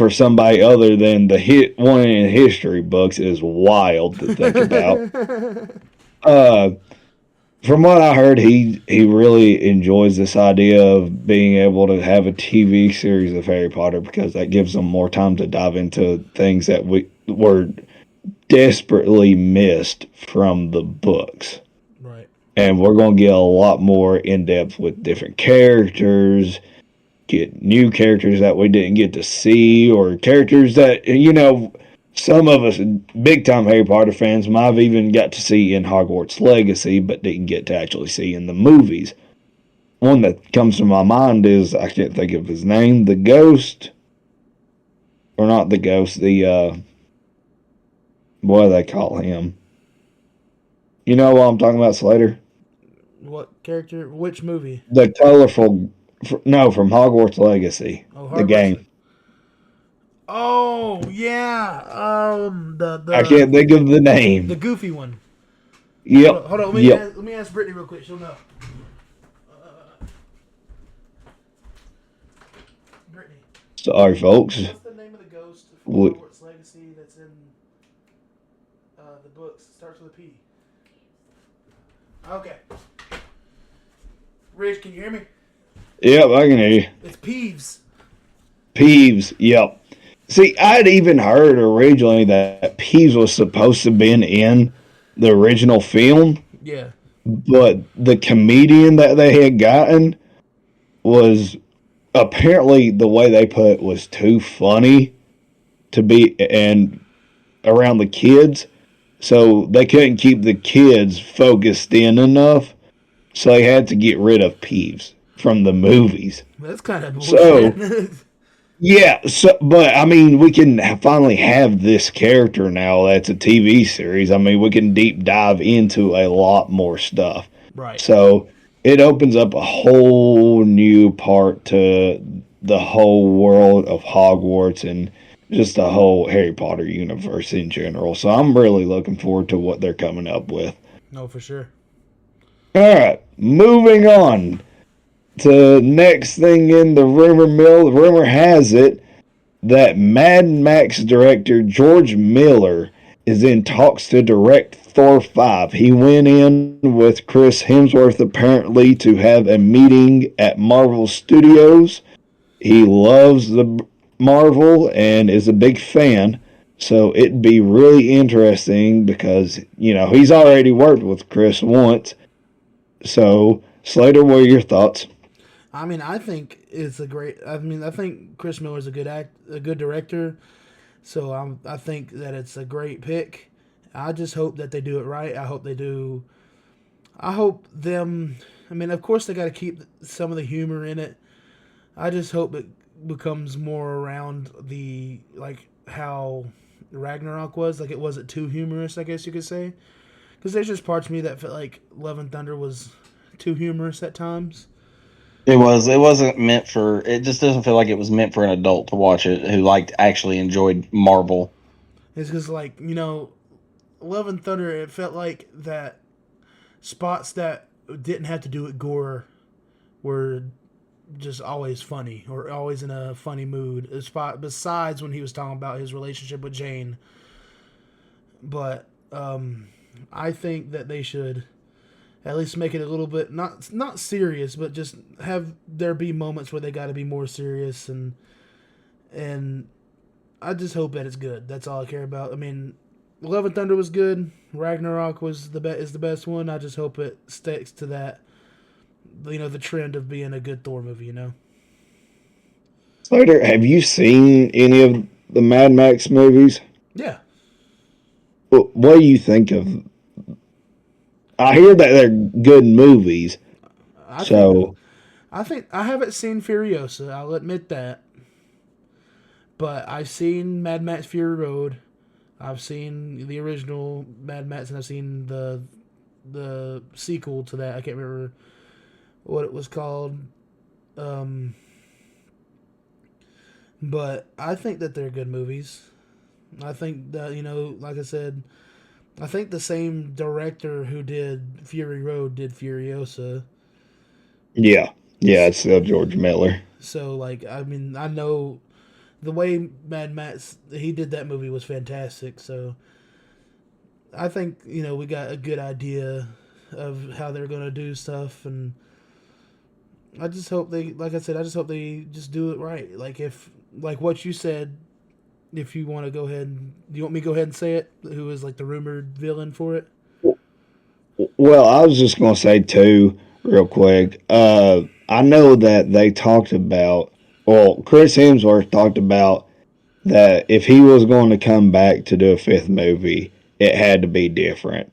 somebody other than the one in history books is wild to think about. From what I heard, he really enjoys this idea of being able to have a TV series of Harry Potter because that gives them more time to dive into things that were desperately missed from the books. Right. and we're going to get a lot more in depth with different characters, get new characters that we didn't get to see, or characters that, some of us big time Harry Potter fans might have even got to see in Hogwarts Legacy, but didn't get to actually see in the movies. One that comes to my mind is, I can't think of his name, the ghost, or not the ghost, what do they call him? You know what I'm talking about, Slater? What character? Which movie? The colorful, no, from Hogwarts Legacy, Oh, the Hogwarts. game. Oh yeah. I can't think of the name. The goofy one. Yep. Hold on. Yep. Let me ask Brittany real quick. She'll know. Brittany. Sorry, folks. What's the name of the ghost from Hogwarts Legacy that's in the books? It starts with a P. Okay. Rich, can you hear me? Yep, I can hear you. It's Peeves. Peeves, yep. See, I'd even heard originally that Peeves was supposed to be in the original film. Yeah. But the comedian that they had gotten was apparently, the way they put it, was too funny to be and around the kids. So they couldn't keep the kids focused in enough. So they had to get rid of Peeves from the movies. That's kind of bullshit. So, yeah, but I mean, we can finally have this character now that's a TV series. I mean, we can deep dive into a lot more stuff. Right. So it opens up a whole new part to the whole world of Hogwarts and just the whole Harry Potter universe in general. So I'm really looking forward to what they're coming up with. No, for sure. All right, moving on to next thing in the rumor mill. The rumor has it that Mad Max director George Miller is in talks to direct Thor 5. He went in with Chris Hemsworth apparently to have a meeting at Marvel Studios. He loves the Marvel and is a big fan. So it'd be really interesting because, he's already worked with Chris once. So, Slater, what are your thoughts? I mean, I think it's a great. I mean, I think Chris Miller's a good director. So I think that it's a great pick. I just hope that they do it right. I hope they do. I hope them. I mean, of course they got to keep some of the humor in it. I just hope it becomes more around how Ragnarok was. Like it wasn't too humorous, I guess you could say. Because there's just parts of me that felt like Love and Thunder was too humorous at times. It was. It wasn't meant for. It just doesn't feel like it was meant for an adult to watch it who actually enjoyed Marvel. It's because Love and Thunder. It felt like that spots that didn't have to do with gore were just always funny or always in a funny mood. A spot besides when he was talking about his relationship with Jane. But I think that they should at least make it a little bit not serious, but just have there be moments where they got to be more serious and I just hope that it's good. That's all I care about. I mean, Love and Thunder was good. Ragnarok is the best one. I just hope it sticks to that. The trend of being a good Thor movie. Slater, have you seen any of the Mad Max movies? Yeah. What do you think of? I hear that they're good movies. I think I haven't seen Furiosa. I'll admit that. But I've seen Mad Max Fury Road. I've seen the original Mad Max, and I've seen the sequel to that. I can't remember what it was called. But I think that they're good movies. I think that, like I said, I think the same director who did Fury Road did Furiosa. Yeah, it's still George Miller. So, I mean, I know the way Mad Max, he did that movie was fantastic. So, I think, we got a good idea of how they're going to do stuff. And I just hope they, like I said, I just hope they just do it right. Like what you said, if you want to do you want me to go ahead and say it? Who is the rumored villain for it? Well, I was just gonna say too, real quick. I know that they talked about. Well, Chris Hemsworth talked about that if he was going to come back to do a fifth movie, it had to be different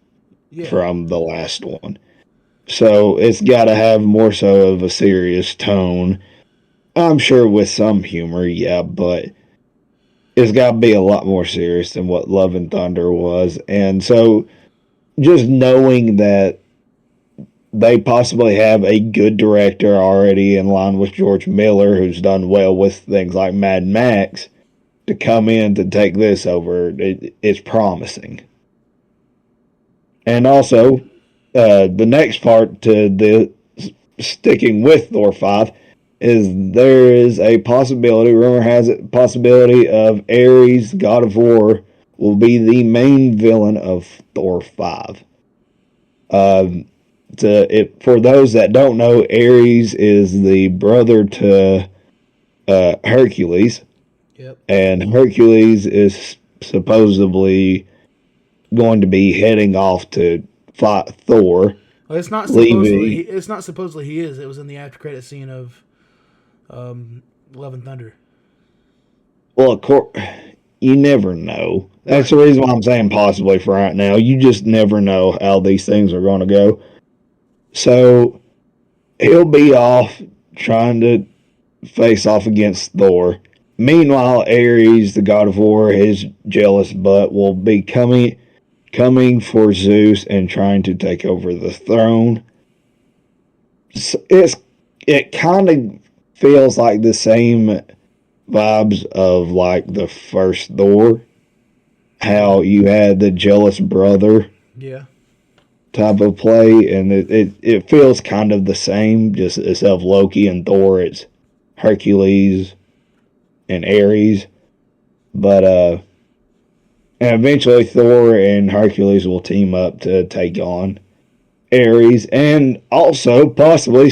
Yeah. from the last one. So it's got to have more so of a serious tone. I'm sure with some humor, yeah, but it's got to be a lot more serious than what Love and Thunder was. And so just knowing that they possibly have a good director already in line with George Miller, who's done well with things like Mad Max, to come in to take this over, it's promising. And also, the next part to the sticking with Thor 5 is there is a possibility, rumor has it, possibility of Ares, God of War, will be the main villain of Thor 5. For those that don't know, Ares is the brother to Hercules, Yep. and Hercules is supposedly going to be heading off to fight Thor, Well, it's not supposedly. leaving. It's not supposedly he is. It was in the after credit scene of Love and Thunder. Well, of course, you never know. That's the reason why I'm saying possibly for right now. You just never know how these things are going to go. So he'll be off trying to face off against Thor. Meanwhile, Ares, the god of war, his jealous butt, will be coming for Zeus and trying to take over the throne. It kind of feels like the same vibes of like the first Thor, how you had the jealous brother Yeah. type of play, and it feels kind of the same. Just instead of Loki and Thor, it's Hercules and Ares. But and eventually Thor and Hercules will team up to take on Ares, and also possibly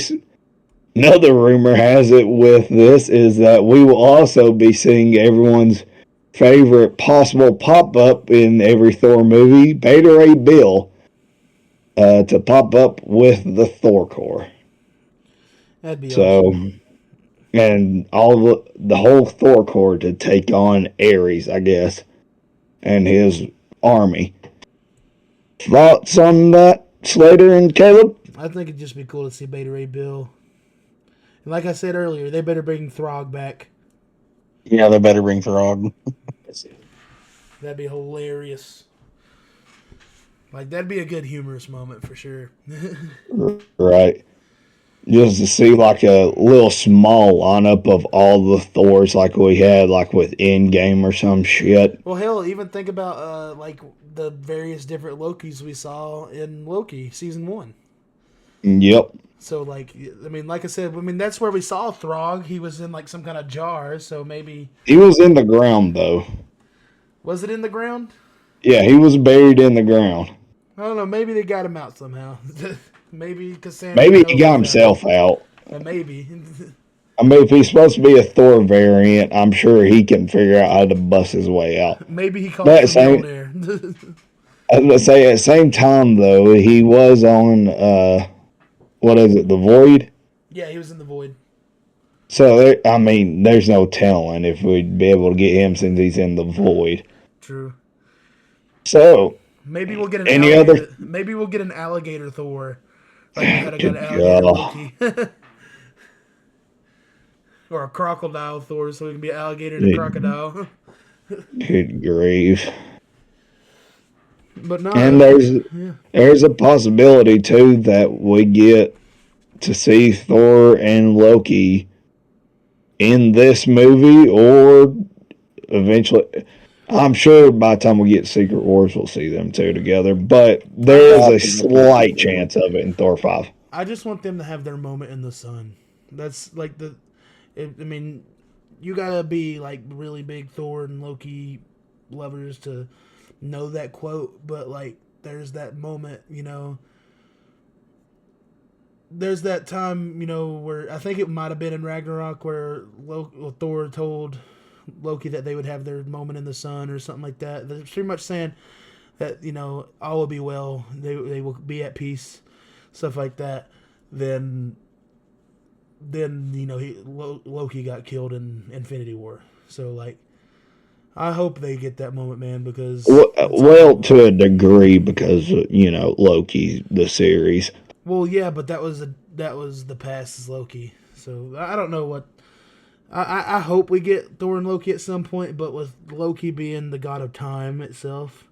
another rumor has it with this is that we will also be seeing everyone's favorite possible pop up in every Thor movie, Beta Ray Bill, to pop up with the Thor core. That'd be So, awesome. and all the whole Thor core to take on Ares, I guess, and his army. Thoughts on that, Slater and Caleb? I think it'd just be cool to see Beta Ray Bill. And like I said earlier, they better bring Throg back. Yeah, they better bring Throg. That'd be hilarious. Like that'd be a good humorous moment for sure. Right. Just to see like a little small lineup of all the Thors like we had like with Endgame or some shit. Well, hell, even think about like the various different Lokis we saw in Loki season 1. Yep. So like, I mean, like I said, I mean that's where we saw Throg. He was in like some kind of jar. So maybe He was in the ground though. was it in the ground? Yeah, he was buried in the ground. I don't know. Maybe they got him out somehow. Maybe Cassandra. Maybe he got himself out. Maybe. I mean, if he's supposed to be a Thor variant, I'm sure he can figure out how to bust his way out. Maybe he called But for Mjolnir. I was gonna say at the same time though, he was on what is it, the Void? Yeah, he was in the void. So I mean, there's no telling if we'd be able to get him since he's in the Void. True. So Maybe we'll get an any alligator. other? Maybe we'll get an alligator Thor. Like we had Good an alligator God. Loki. Or a crocodile Thor, so we can be alligator to crocodile. Good grief. But no, And there's a possibility too that we get to see Thor and Loki in this movie, or eventually. I'm sure by the time we get Secret Wars, we'll see them two together. But there is a slight chance of it in Thor 5. I just want them to have their moment in the sun. That's like I mean, you gotta be like really big Thor and Loki lovers to know that quote, but like there's that moment, there's that time, where I think it might have been in Ragnarok where Thor told Loki that they would have their moment in the sun or something like that. They're pretty much saying that all will be well. They will be at peace, stuff like that. Then Loki got killed in Infinity War. So like, I hope they get that moment, man, because Well, to a degree, because Loki, the series. Well, yeah, but that was the past as Loki. So I don't know what. I hope we get Thor and Loki at some point, but with Loki being the god of time itself,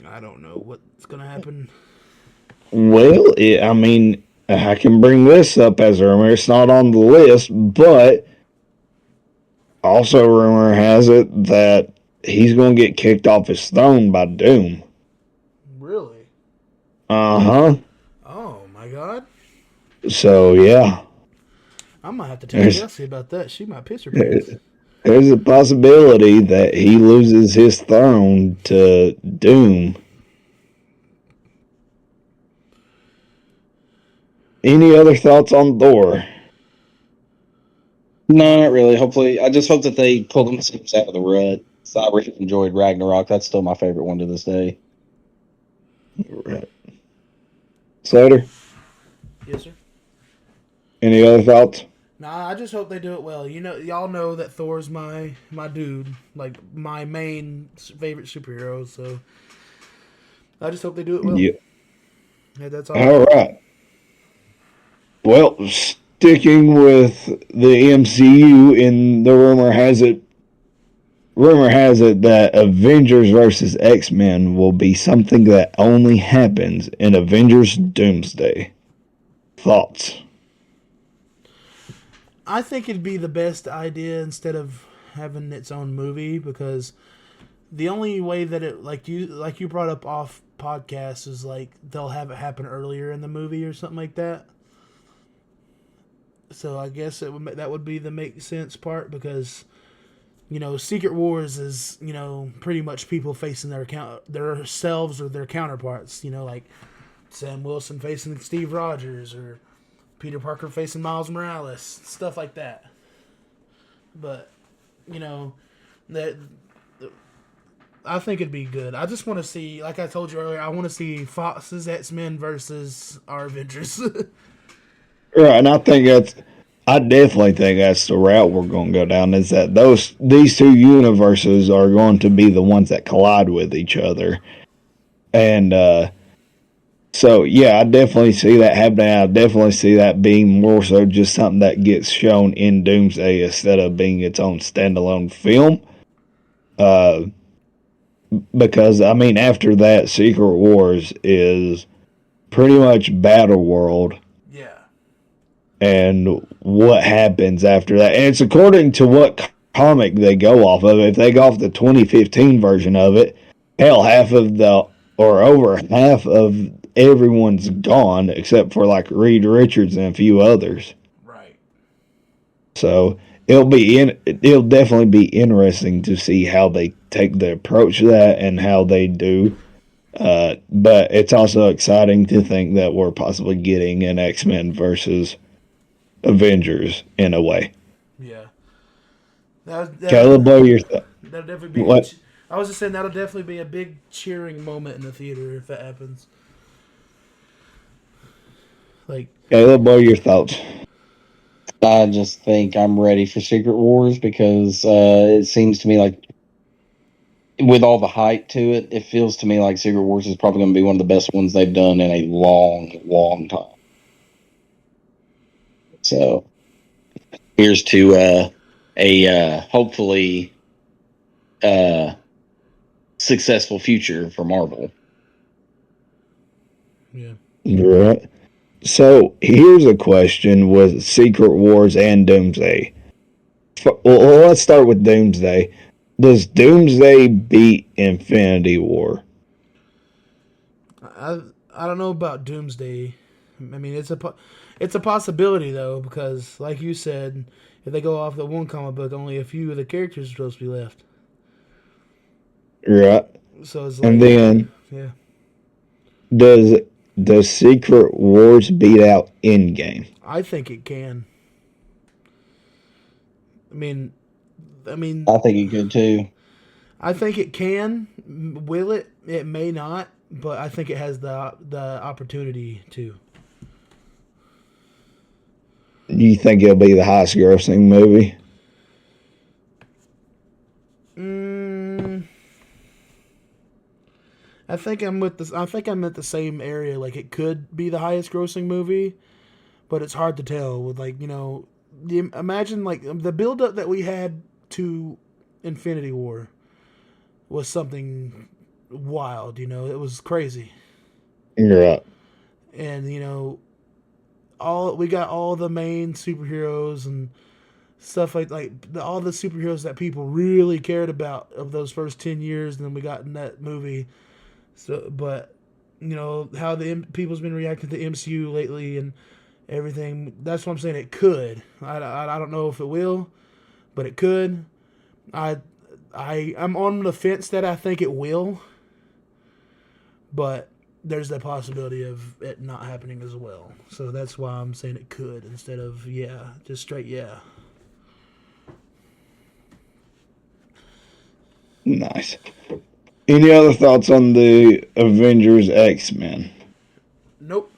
I don't know what's gonna happen. Well, I mean, I can bring this up as a rumor. It's not on the list, but also rumor has it that he's going to get kicked off his throne by Doom. Really? Uh-huh. Oh my god. So yeah, I might have to tell Jessie about that. She might piss her pants. There's a possibility that he loses his throne to Doom. Any other thoughts on Thor? No, not really. Hopefully, I just hope that they pull themselves out of the rut. So I really enjoyed Ragnarok. That's still my favorite one to this day. Right. Slater? Yes, sir. Any other thoughts? Nah, I just hope they do it well. Y'all know that Thor's my dude, like my main favorite superhero. So I just hope they do it well. Yeah. Yeah, that's all. All right. Well, sticking with the MCU, and the rumor has it that Avengers versus X-Men will be something that only happens in Avengers Doomsday. Thoughts? I think it'd be the best idea instead of having its own movie, because the only way that it like you brought up off podcast is like they'll have it happen earlier in the movie or something like that. So I guess that would be the make sense part, because Secret Wars is pretty much people facing their selves or their counterparts. Like Sam Wilson facing Steve Rogers, or Peter Parker facing Miles Morales, stuff like that. But that I think it'd be good. I just want to see, like I told you earlier, I want to see Fox's X-Men versus our Avengers. Right, and I definitely think that's the route we're going to go down. Is that these two universes are going to be the ones that collide with each other, and so yeah, I definitely see that happening. I definitely see that being more so just something that gets shown in Doomsday instead of being its own standalone film. Because I mean, after that, Secret Wars is pretty much Battle World. Yeah. And what happens after that. And it's according to what comic they go off of. If they go off the 2015 version of it, hell, over half of everyone's gone except for like Reed Richards and a few others. Right. So it'll definitely be interesting to see how they take the approach to that and how they do. But it's also exciting to think that we're possibly getting an X-Men versus Avengers in a way. Yeah. Caleb, blow your That'll definitely be. what? I was just saying that'll definitely be a big cheering moment in the theater if that happens. Like, Caleb, blow your thoughts. I just think I'm ready for Secret Wars because it seems to me like, with all the hype to it, it feels to me like Secret Wars is probably going to be one of the best ones they've done in a long, long time. So here's to a hopefully successful future for Marvel. yeah. Right. So here's a question with Secret Wars and Doomsday. Well, let's start with Doomsday. Does Doomsday beat Infinity War? I don't know about Doomsday. I mean, it's a possibility though, because like you said, if they go off the one comic book, only a few of the characters are supposed to be left. Right. So it's like, And then yeah. does Secret Wars beat out Endgame? I think it can. I mean, I think it could too. I think it can. Will it? It may not, but I think it has the opportunity to. You think it'll be the highest grossing movie? I think I'm with this. I think I'm at the same area. Like it could be the highest grossing movie, but it's hard to tell. With like imagine like the build up that we had to Infinity War was something wild. It was crazy, You're right. and we got all the main superheroes and stuff all the superheroes that people really cared about of those first 10 years, and then we got in that movie. So, but how people's been reacting to the MCU lately and everything. That's what I'm saying. It could. I don't know if it will, but it could. I'm on the fence that I think it will, but there's that possibility of it not happening as well. So that's why I'm saying it could instead of just straight yeah. Nice. Any other thoughts on the Avengers X-Men? Nope.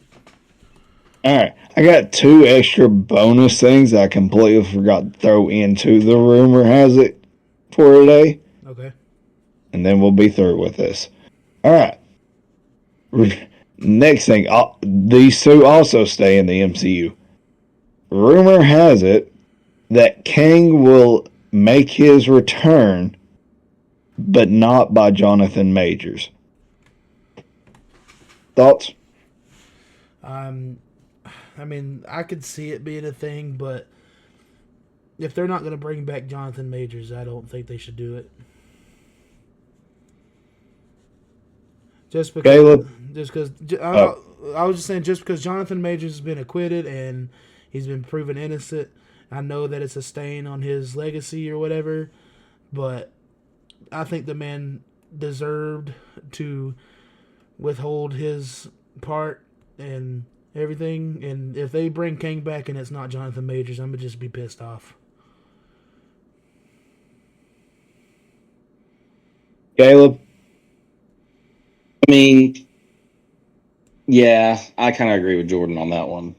Alright, I got 2 extra bonus things I completely forgot to throw into the rumor has it for today. Okay. And then we'll be through with this. Alright. Next thing, these 2 also stay in the MCU. Rumor has it that Kang will make his return, but not by Jonathan Majors. Thoughts? I mean, I could see it being a thing, but if they're not going to bring back Jonathan Majors, I don't think they should do it. Just because, Caleb? I was just saying, just because Jonathan Majors has been acquitted and he's been proven innocent, I know that it's a stain on his legacy or whatever, but I think the man deserved to withhold his part and everything. And if they bring Kang back and it's not Jonathan Majors, I'm going to just be pissed off. Caleb? I mean, yeah, I kind of agree with Jordan on that one.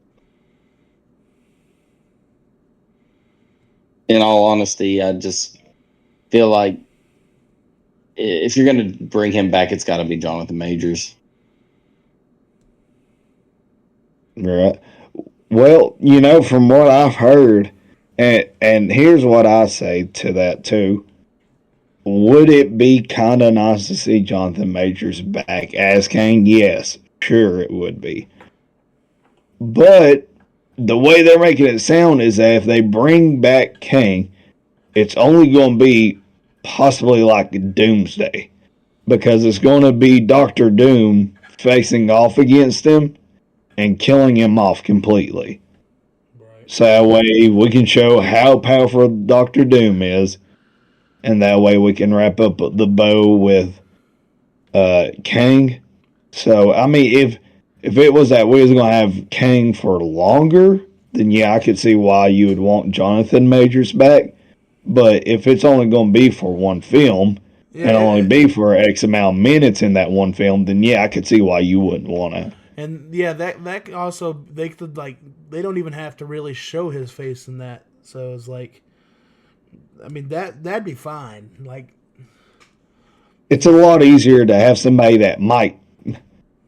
In all honesty, I just feel like if you're going to bring him back, it's got to be Jonathan Majors. Right. Well, from what I've heard, and here's what I say to that too. Would it be kind of nice to see Jonathan Majors back as Kang? Yes, sure it would be. But the way they're making it sound is that if they bring back Kang, it's only going to be possibly like Doomsday. Because it's going to be Doctor Doom facing off against him and killing him off completely. Right. So that way we can show how powerful Doctor Doom is. And that way we can wrap up the bow with Kang. So, I mean, if it was that we was going to have Kang for longer, then yeah, I could see why you would want Jonathan Majors back. But if it's only going to be for one film, and only be for X amount of minutes in that one film, then yeah, I could see why you wouldn't want to. And yeah, that also, they could they don't even have to really show his face in that. So it's like, I mean, that'd be fine. Like, it's a lot easier to have somebody that might,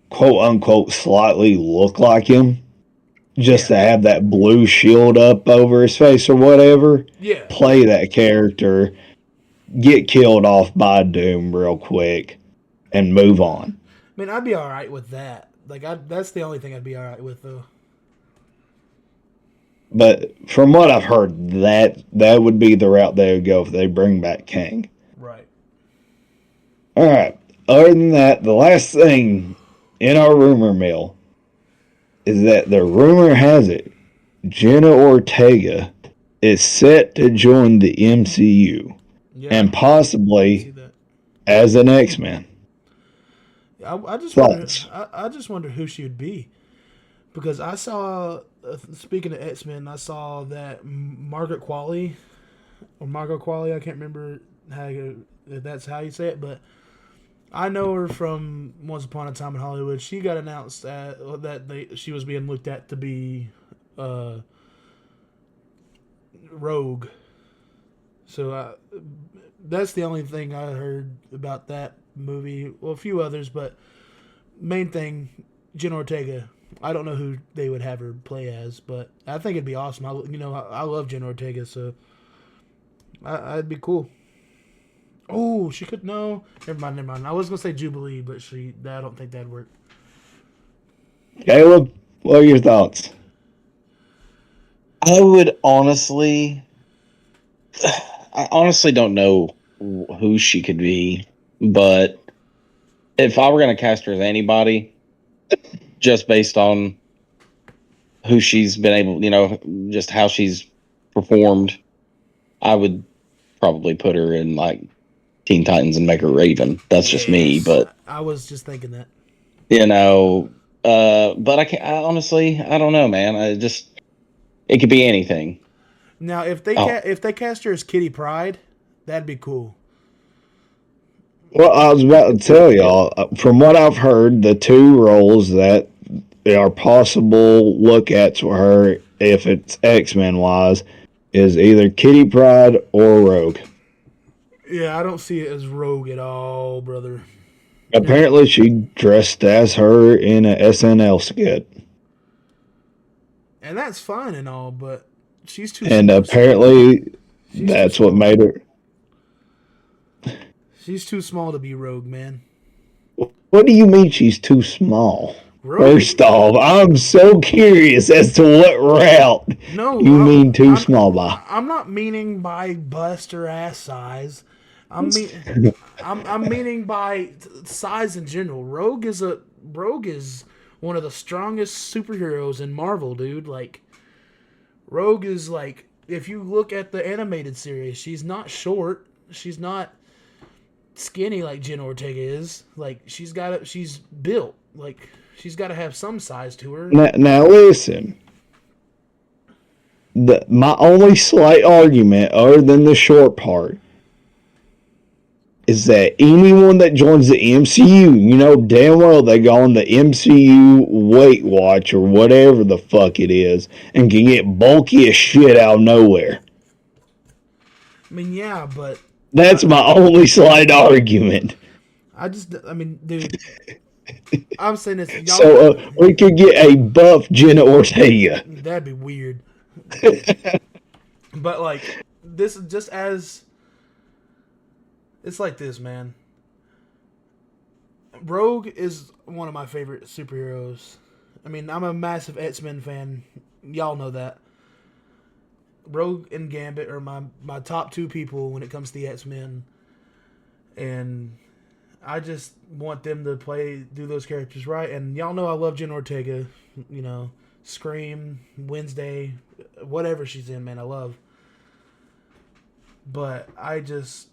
quote unquote, slightly look like him, just to have that blue shield up over his face or whatever. Yeah. Play that character, get killed off by Doom real quick, and move on. I mean, I'd be all right with that. Like, that's the only thing I'd be all right with, though. But from what I've heard, that would be the route they would go if they bring back Kang. Right. All right. Other than that, the last thing in our rumor mill is that the rumor has it Jenna Ortega is set to join the MCU and possibly as an X-Men. I just wonder who she would be, because I saw, speaking of X-Men, I saw that Margaret Qualley, I can't remember if that's how you say it, but I know her from Once Upon a Time in Hollywood. She got announced she was being looked at to be Rogue. So that's the only thing I heard about that movie. Well, a few others, but main thing, Jen Ortega. I don't know who they would have her play as, but I think it'd be awesome. I love Jen Ortega, so I'd be cool. Oh, she could no. Never mind. I was gonna say Jubilee, but I don't think that'd work. Caleb, what are your thoughts? I honestly don't know who she could be, but if I were going to cast her as anybody, just based on who she's been able, just how she's performed, I would probably put her in like Teen Titans and make her Raven. That's just me, but I was just thinking that. But I honestly, I don't know, man. It could be anything. Now, if they cast her as Kitty Pryde, that'd be cool. Well, I was about to tell y'all, from what I've heard, the two roles that are possible look-ats for her, if it's X-Men wise, is either Kitty Pryde or Rogue. Yeah, I don't see it as Rogue at all, brother. Apparently, she dressed as her in a SNL skit. And that's fine and all, but she's too And small. apparently, that's what made her. She's too small to be Rogue, man. What do you mean she's too small? Rogue? First off, I'm so curious as to what route you mean too small by. I'm not meaning by bust or ass size. I'm meaning by size in general. Rogue is one of the strongest superheroes in Marvel, dude. Like, Rogue is like, if you look at the animated series, she's not short. She's not skinny like Jen Ortega is. Like, she's built. Like, she's got to have some size to her. Now listen. My only slight argument, other than the short part, is that anyone that joins the MCU, you know damn well they go on the MCU Weight Watch or whatever the fuck it is and can get bulky as shit out of nowhere. I mean, yeah, but... That's my only slight argument. Dude, I'm saying this... So, we could get a buff Jenna Ortega. That'd be weird. But, like, this just as... It's like this, man. Rogue is one of my favorite superheroes. I mean, I'm a massive X-Men fan. Y'all know that. Rogue and Gambit are my top two people when it comes to the X-Men. And I just want them to do those characters right. And y'all know I love Jen Ortega. You know, Scream, Wednesday, whatever she's in, man, I love. But I just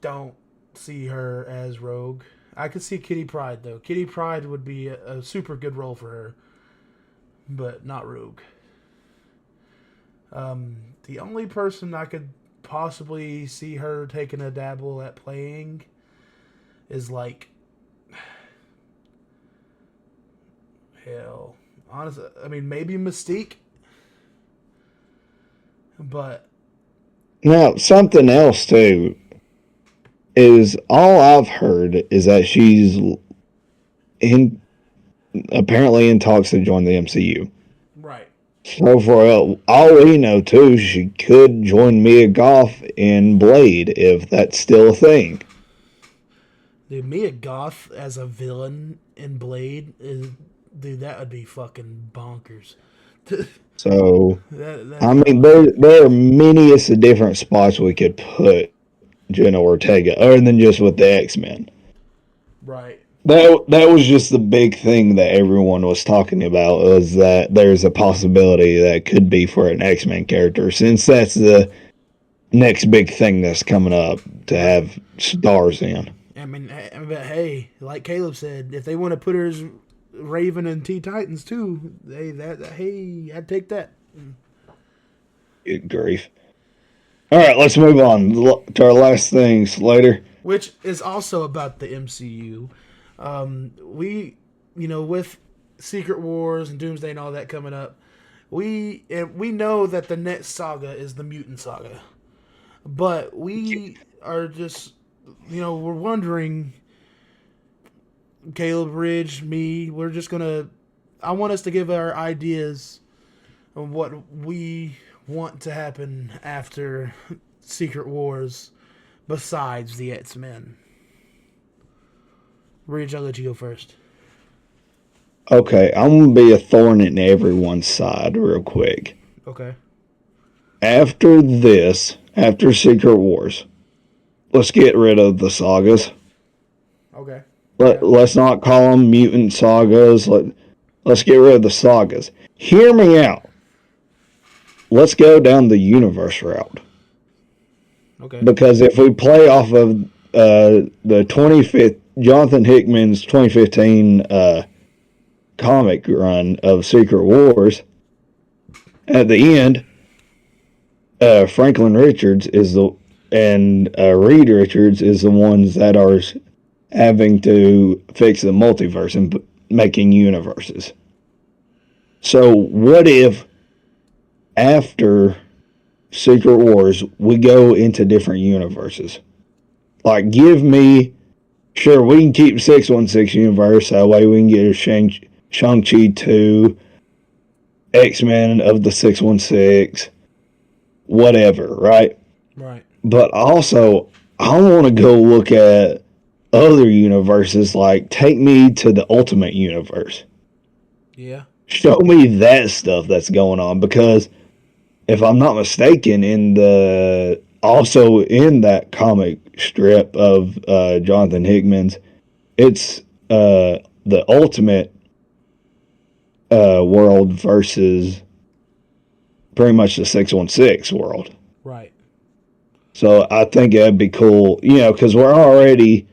don't see her as Rogue. I could see Kitty Pryde, though. Kitty Pryde would be a super good role for her, but not Rogue. The only person I could possibly see her taking a dabble at playing is like... Hell. Honestly, I mean, maybe Mystique. But... Now, something else, too, is all I've heard is that she's apparently in talks to join the MCU. Right. So for all we know too, she could join Mia Goth in Blade if that's still a thing. Dude, Mia Goth as a villain in Blade dude, that would be fucking bonkers. So I mean, there are many different spots we could put Jenna Ortega, other than just with the X-Men. Right. That was just the big thing that everyone was talking about, was that there's a possibility that could be for an X-Men character, since that's the next big thing that's coming up to have stars in. I mean, but hey, like Caleb said, if they want to put her as Raven and Teen Titans too, I'd take that. Good grief. All right, let's move on to our last things later. which is also about the MCU. With Secret Wars and Doomsday and all that coming up, we know that the next saga is the Mutant Saga, but we are just, we're wondering. Caleb, Ridge, me, we're just gonna. I want us to give our ideas of what we want to happen after Secret Wars, besides the X-Men. Ridge, I'll let you go first. Okay, I'm gonna be a thorn in everyone's side real quick. Okay. After Secret Wars, let's get rid of the sagas. Okay. Let's not call them mutant sagas. Let's get rid of the sagas. Hear me out. Let's go down the universe route. Okay. Because if we play off of the 25th Jonathan Hickman's 2015 comic run of Secret Wars, at the end, Franklin Richards and Reed Richards is the ones that are having to fix the multiverse and making universes. So what if after Secret Wars we go into different universes? Like, give me, sure, we can keep 616 universe, that way we can get Shang-Chi 2, X-Men of the 616, whatever, right? Right. But also, I want to go look at other universes, like take me to the Ultimate Universe. Yeah. Show me that stuff that's going on, because if I'm not mistaken, also in that comic strip of Jonathan Hickman's, it's the Ultimate world versus pretty much the 616 world. Right. So I think that'd be cool, because we're already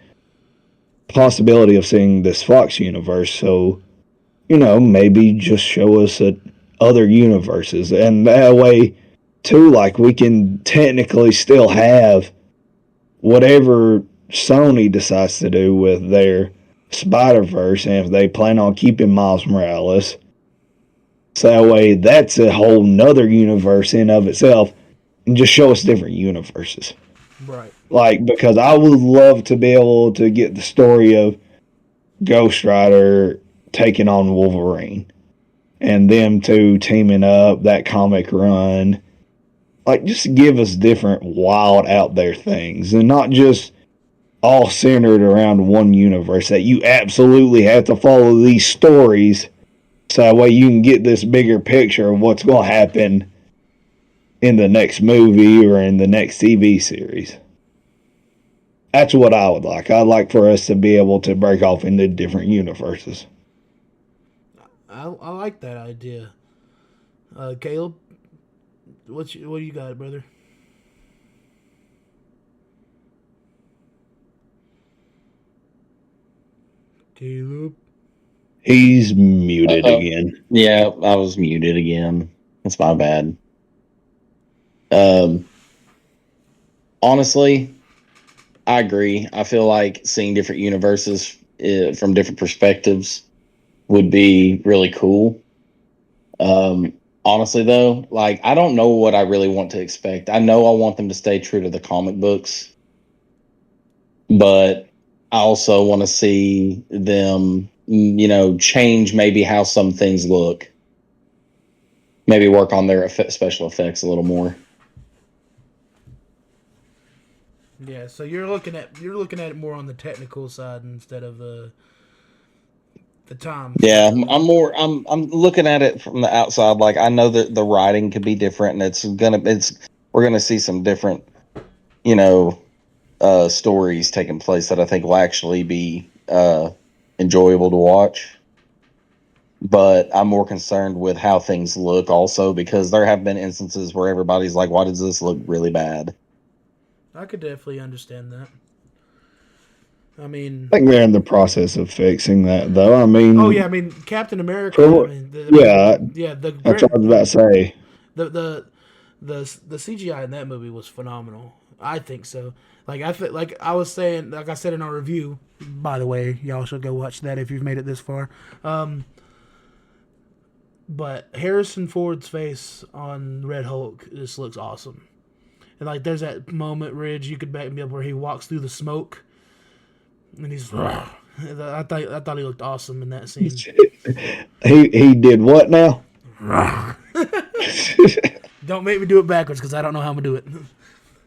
possibility of seeing this Fox universe, so maybe just show us other universes, and that way too, like, we can technically still have whatever Sony decides to do with their Spider-Verse, and if they plan on keeping Miles Morales, so that way that's a whole nother universe in of itself, and just show us different universes. Right. Like, because I would love to be able to get the story of Ghost Rider taking on Wolverine and them two teaming up, that comic run. Like, just give us different wild out there things, and not just all centered around one universe that you absolutely have to follow these stories so that way you can get this bigger picture of what's going to happen in the next movie or in the next TV series. That's what I would like. I'd like for us to be able to break off into different universes. I like that idea. Caleb, what do you got, brother? Caleb? He's muted again. Yeah, I was muted again. That's my bad. Honestly, I agree. I feel like seeing different universes from different perspectives would be really cool. Honestly, though, like, I don't know what I really want to expect. I know I want them to stay true to the comic books, but I also want to see them, change maybe how some things look. Maybe work on their special effects a little more. Yeah, so you're looking at it more on the technical side instead of the time. Yeah, I'm looking at it from the outside. Like, I know that the writing could be different, and we're gonna see some different, stories taking place that I think will actually be enjoyable to watch. But I'm more concerned with how things look also, because there have been instances where everybody's like, why does this look really bad? I could definitely understand that. I mean, I think they're in the process of fixing that, though. I mean, Captain America. That's what I was about to say. The CGI in that movie was phenomenal. I think so. Like I was saying, like I said in our review. By the way, y'all should go watch that if you've made it this far. But Harrison Ford's face on Red Hulk just looks awesome. And like, there's that moment, Ridge, you could back me up, where he walks through the smoke, and he's. I thought he looked awesome in that scene. He did what now? Don't make me do it backwards, because I don't know how I'm gonna do it.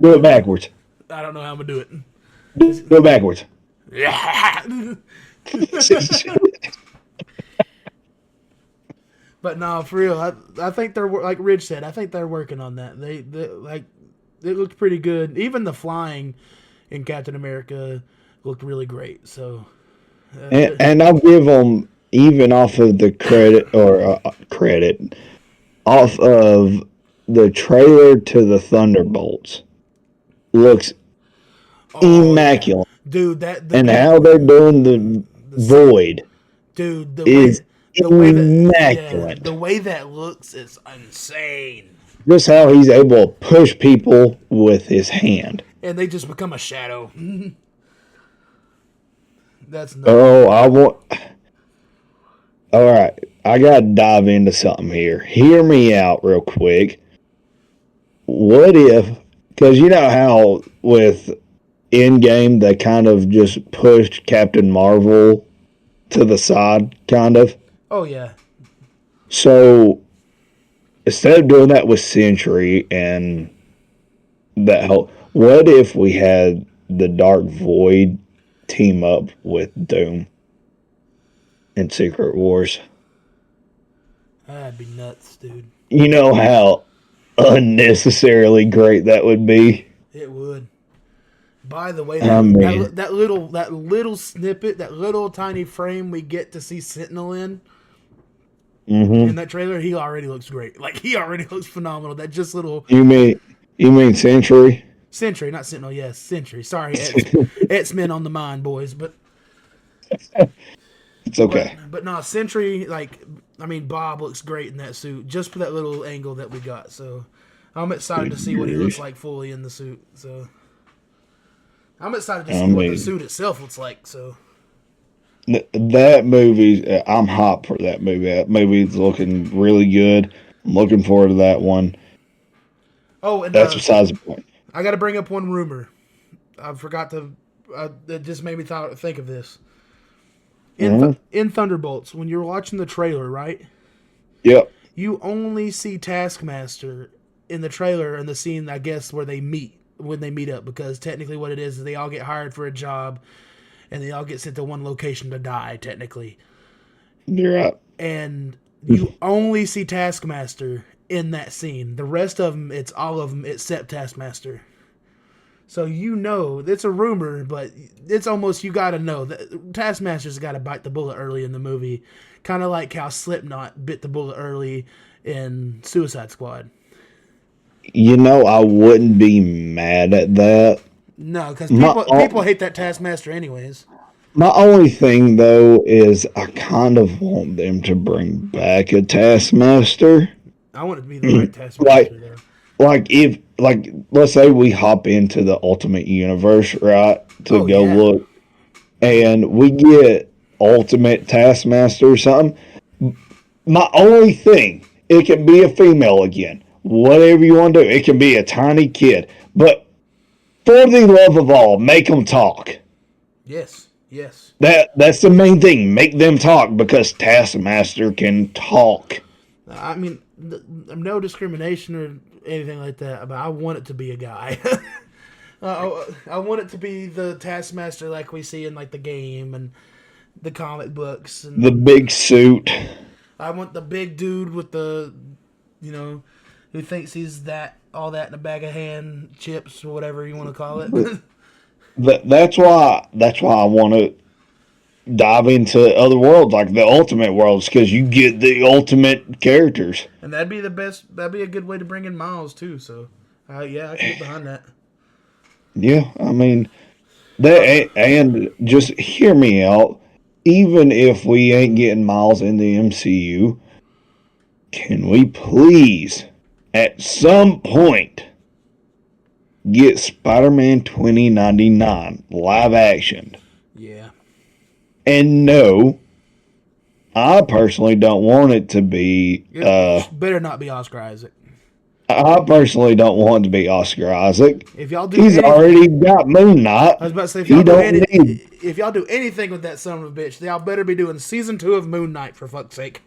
Do it backwards. I don't know how I'm gonna do it. Do it backwards. But no, for real, I think they're, like Ridge said, I think they're working on that. They like, it looked pretty good. Even the flying in Captain America looked really great. So, and I'll give them, even off of the credit off of the trailer to the Thunderbolts, looks immaculate, yeah. Dude. How they're doing the Void, dude, is immaculate. The way that looks is insane. Just how he's able to push people with his hand, and they just become a shadow. That's nuts. All right, I gotta dive into something here. Hear me out real quick. What if, because you know how with Endgame they kind of just pushed Captain Marvel to the side, kind of. Oh yeah. So instead of doing that with Sentry and that whole, what if we had the Dark Void team up with Doom in Secret Wars? That'd be nuts, dude. You know how unnecessarily great that would be? It would. By the way, that little snippet, that little tiny frame we get to see Sentinel in that trailer, he already looks great. Like, he already looks phenomenal. That just little. You mean Sentry? Sentry, not Sentinel. Yes, Sentry. Sorry, X-Men on the mind, boys, but it's okay. But no, Sentry. Like, I mean, Bob looks great in that suit, just for that little angle that we got. So, I'm excited to see what he looks like fully in the suit. So, I'm excited to see what the suit itself looks like. So, that movie, I'm hot for that movie. That movie's looking really good. I'm looking forward to that one. Oh, and that's besides the point. I got to bring up one rumor. I forgot to. That just made me think of this. In Thunderbolts, when you're watching the trailer, right? Yep. You only see Taskmaster in the trailer and the scene, I guess, where they meet. When they meet up, because technically what it is they all get hired for a job and they all get sent to one location to die, technically. You're right. And you only see Taskmaster in that scene. The rest of them, it's all of them except Taskmaster. So you know, it's a rumor, but it's almost, you gotta know that Taskmaster's gotta bite the bullet early in the movie. Kind of like how Slipknot bit the bullet early in Suicide Squad. You know, I wouldn't be mad at that. No, because people hate that Taskmaster anyways. My only thing, though, is I kind of want them to bring back a Taskmaster. I want it to be the right Taskmaster, though. Let's say we hop into the Ultimate Universe, right, to look, and we get Ultimate Taskmaster or something. My only thing, it can be a female again. Whatever you want to do. It can be a tiny kid. But for the love of all, make them talk. Yes. That's the main thing. Make them talk, because Taskmaster can talk. I mean, no discrimination or anything like that, but I want it to be a guy. I want it to be the Taskmaster like we see in like the game and the comic books. And the big suit. I want the big dude with the, who thinks he's all that in a bag of hand chips or whatever you want to call it. That's why I want to dive into other worlds, like the Ultimate worlds, because you get the ultimate characters. And that'd be the best. That'd be a good way to bring in Miles too. So, I can get behind that. Yeah, I mean, and just hear me out. Even if we ain't getting Miles in the MCU, can we please, at some point, get Spider-Man 2099 live action. Yeah. And no, I personally don't want it to be. It better not be Oscar Isaac. I personally don't want it to be Oscar Isaac. If y'all do He's anything, already got Moon Knight. I was about to say, if y'all do anything with that son of a bitch, y'all better be doing season 2 of Moon Knight, for fuck's sake.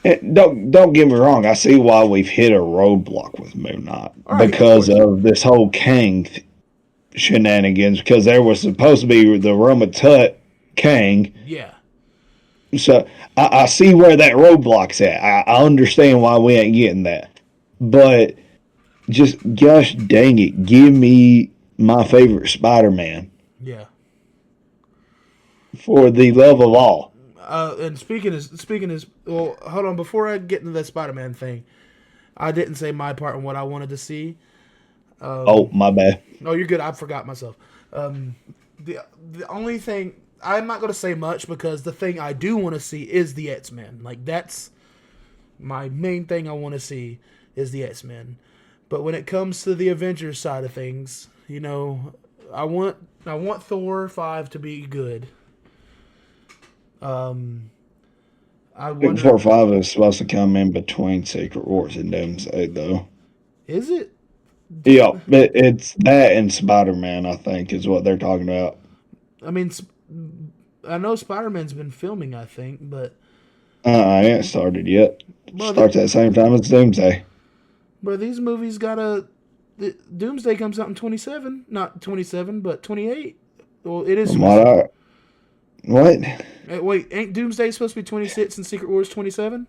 Don't get me wrong. I see why we've hit a roadblock with Moon Knight Right, because of this whole Kang shenanigans. Because there was supposed to be the Roma Tut Kang. Yeah. So I see where that roadblock's at. I understand why we ain't getting that. But just gosh dang it, give me my favorite Spider-Man. Yeah. For the love of all. And speaking is well, hold on, before I get into that Spider-Man thing, I didn't say my part on what I wanted to see. Oh, my bad. No, you're good. I forgot myself. The only thing, I'm not going to say much because the thing I do want to see is the X-Men. Like, that's my main thing I want to see is the X-Men. But when it comes to the Avengers side of things, you know, I want Thor 5 to be good. I wonder, Thor 5 is supposed to come in between Secret Wars and Doomsday, though. Is it? Yeah, it's that and Spider-Man, I think, is what they're talking about. I mean, I know Spider-Man's been filming, I think, but... I ain't started yet. Starts at the same time as Doomsday. But these movies Doomsday comes out in 27. Not 27, but 28. Well, it is... What? Wait, ain't Doomsday supposed to be 26 and Secret Wars 27?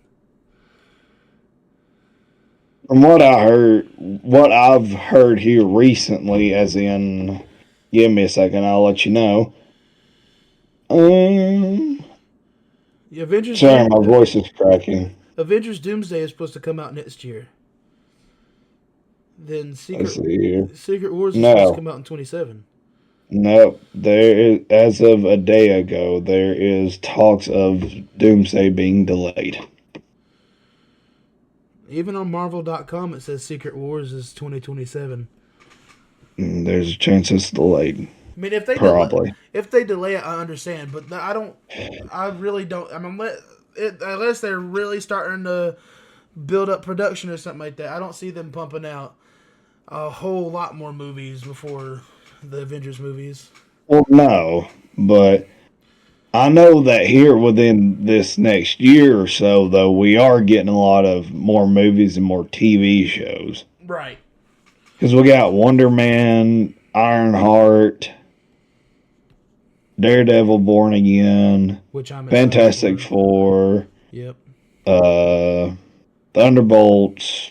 From what I've heard here recently, as in... Give me a second, I'll let you know. Avengers. Sorry, my voice is cracking. Avengers Doomsday is supposed to come out next year. Then Secret Wars is supposed to come out in 27. No, there is, as of a day ago, there is talks of Doomsday being delayed. Even on Marvel.com, it says Secret Wars is 2027. There's a chance it's delayed. I mean, if they delay it, I understand, but I really don't. I mean, unless they're really starting to build up production or something like that, I don't see them pumping out a whole lot more movies before the Avengers movies. Well, no, but I know that here within this next year or so, though, we are getting a lot of more movies and more TV shows. Right. Because we got Wonder Man, Ironheart, Daredevil Born Again, which I'm Fantastic Four. Yep. Thunderbolts.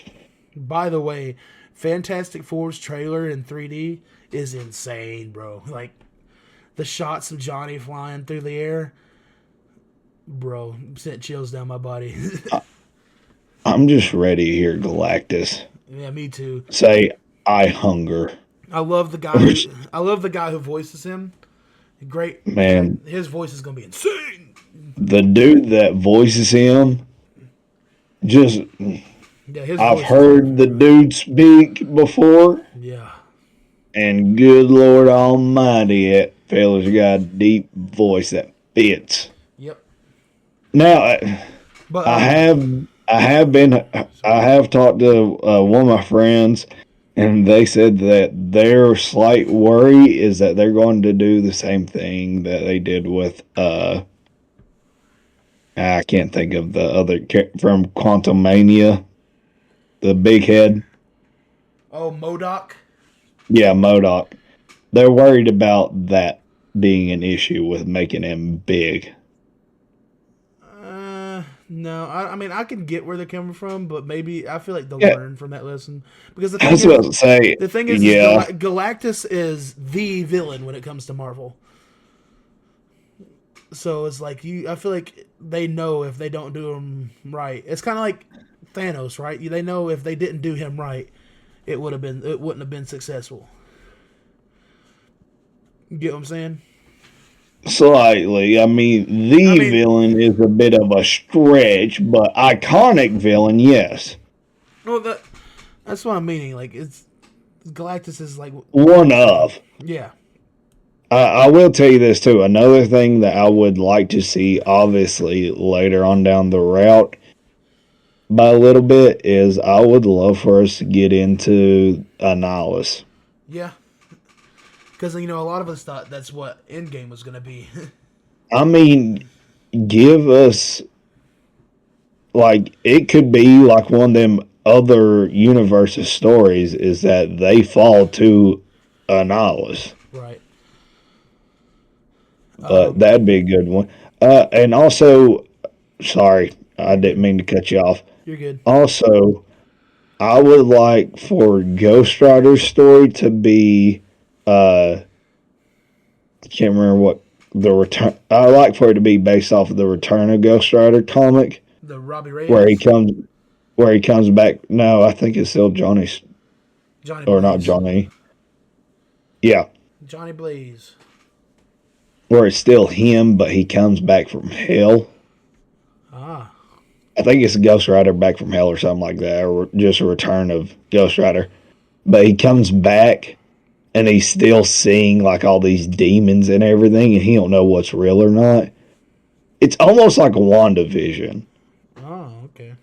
By the way, Fantastic Four's trailer in 3D is insane, bro. Like, the shots of Johnny flying through the air, bro, sent chills down my body. I'm just ready to hear Galactus. Yeah, me too. Say, I hunger. I love the guy who voices him. Great. Man. His voice is going to be insane. The dude that voices him, I've heard the dude speak before. Yeah. And good Lord Almighty, that fella's got a deep voice that fits. Yep. Now, I have talked to one of my friends, and they said that their slight worry is that they're going to do the same thing that they did with I can't think of the other from Quantum Mania, the big head. Oh, MODOK. Yeah, MODOK. They're worried about that being an issue with making him big. No, I mean, I can get where they're coming from, but maybe I feel like they'll learn from that lesson. Because the thing is, Galactus is the villain when it comes to Marvel. So it's like I feel like they know if they don't do him right. It's kind of like Thanos, right? They know if they didn't do him right, it wouldn't have been successful. You get what I'm saying? Slightly. I mean, villain is a bit of a stretch, but iconic villain, yes. Well, that's what I'm meaning. Like, Galactus is like one of. yeah. I will tell you this too. Another thing that I would like to see, obviously later on down the route, by a little bit, is I would love for us to get into Annihilus. Yeah. Because, you know, a lot of us thought that's what Endgame was going to be. I mean, give us, like, it could be like one of them other universes stories is that they fall to Annihilus. Right. But that'd be a good one. And also, sorry, I didn't mean to cut you off. You're good. Also, I would like for Ghost Rider's story to be, I can't remember what the return. I like for it to be based off of the Return of Ghost Rider comic, The Robbie Reyes? where he comes back. No, I think it's still Johnny's, Johnny or Blaze. not Johnny. Yeah, Johnny Blaze. where it's still him, but he comes back from hell. Ah. I think it's Ghost Rider Back from Hell or something like that, or just a return of Ghost Rider. But he comes back, and he's still seeing like all these demons and everything, and he don't know what's real or not. It's almost like a WandaVision, Oh, okay.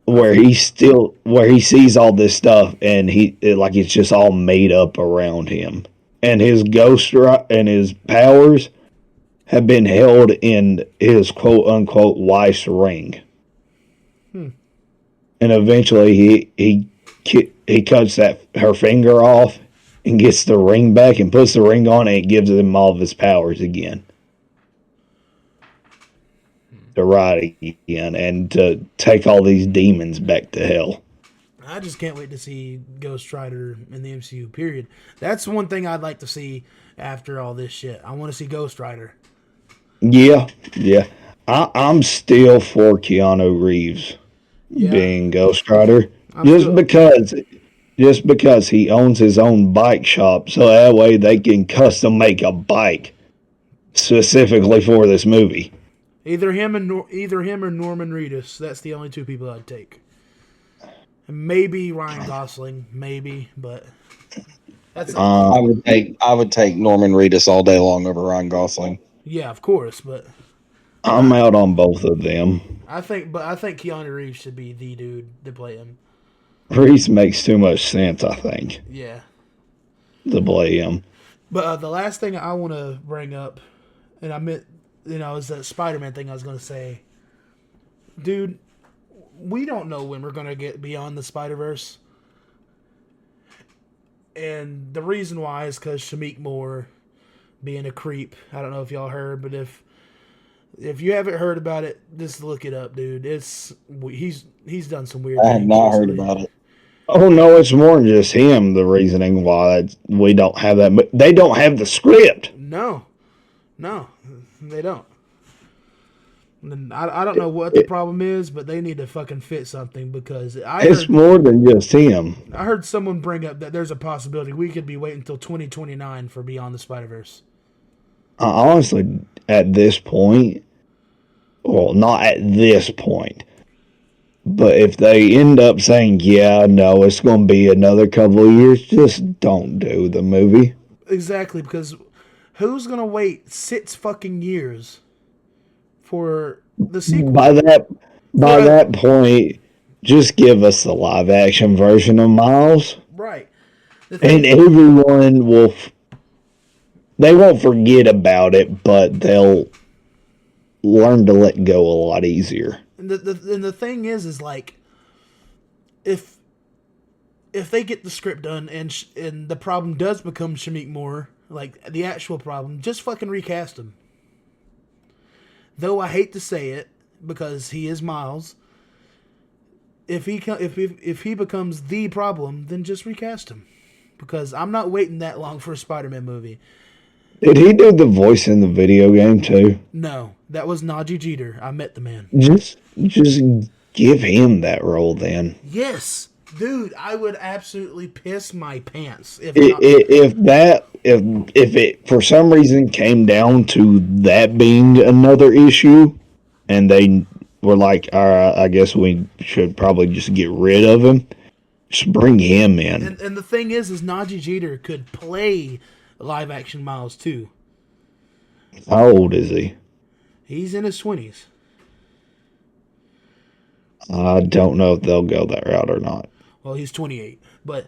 where he sees all this stuff, and it's just all made up around him, and his and his powers have been held in his quote unquote wife's ring. And eventually he cuts her finger off and gets the ring back and puts the ring on, and it gives him all of his powers again. To ride again and to take all these demons back to hell. I just can't wait to see Ghost Rider in the MCU, period. That's one thing I'd like to see after all this shit. I want to see Ghost Rider. Yeah. I'm still for Keanu Reeves being Ghost Rider. Just because he owns his own bike shop, so that way they can custom make a bike specifically for this movie. Either him or Norman Reedus. That's the only two people I'd take. And maybe Ryan Gosling, maybe, but that's I would take Norman Reedus all day long over Ryan Gosling. yeah, of course, but I'm out on both of them. I think Keanu Reeves should be the dude to play him. Reese makes too much sense, I think, Yeah. to play him. But the last thing I want to bring up, and I meant, is that Spider-Man thing I was going to say. Dude, we don't know when we're going to get beyond the Spider-Verse. And the reason why is because Shamik Moore being a creep. I don't know if y'all heard, but if you haven't heard about it, just look it up, dude. He's done some weird I things. have not heard about it. Oh no, it's more than just him. The reasoning why we don't have that, but they don't have the script. No, they don't. And I don't know what the problem is, but they need to fucking fit something because It's more than just him. I heard someone bring up that there's a possibility we could be waiting until 2029 for Beyond the Spider-Verse. Honestly, at this point, well, not at this point, but if they end up saying, yeah, no, it's going to be another couple of years, just don't do the movie. Exactly, because who's going to wait 6 fucking years for the sequel? By that point, just give us the live action version of Miles. Right. And everyone they won't forget about it, but they'll learn to let go a lot easier. And the thing is like, if they get the script done and the problem does become Shamik Moore, like the actual problem, just fucking recast him. Though I hate to say it because he is Miles. If he becomes the problem, then just recast him, because I'm not waiting that long for a Spider-Man movie. Did he do the voice in the video game too? No, that was Najee Jeter. I met the man. Just give him that role then. Yes, dude, I would absolutely piss my pants if it for some reason came down to that being another issue, and they were like, all right, I guess we should probably just get rid of him. Just bring him in. And the thing is Najee Jeter could play live action Miles too. How old is he? He's in his 20s. I don't know if they'll go that route or not. Well, he's 28, but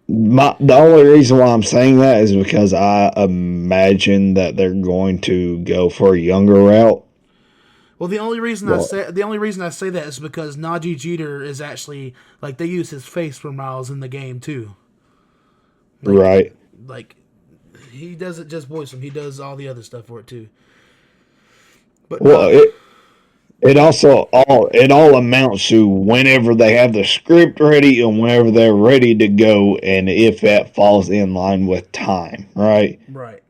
the only reason why I'm saying that is because I imagine that they're going to go for a younger route. well, the only reason I say that is because Najee Jeter is actually like they use his face for Miles in the game too. Right. Like he doesn't just voice him; he does all the other stuff for it too. But it all amounts to whenever they have the script ready and whenever they're ready to go, and if that falls in line with time, right? Right.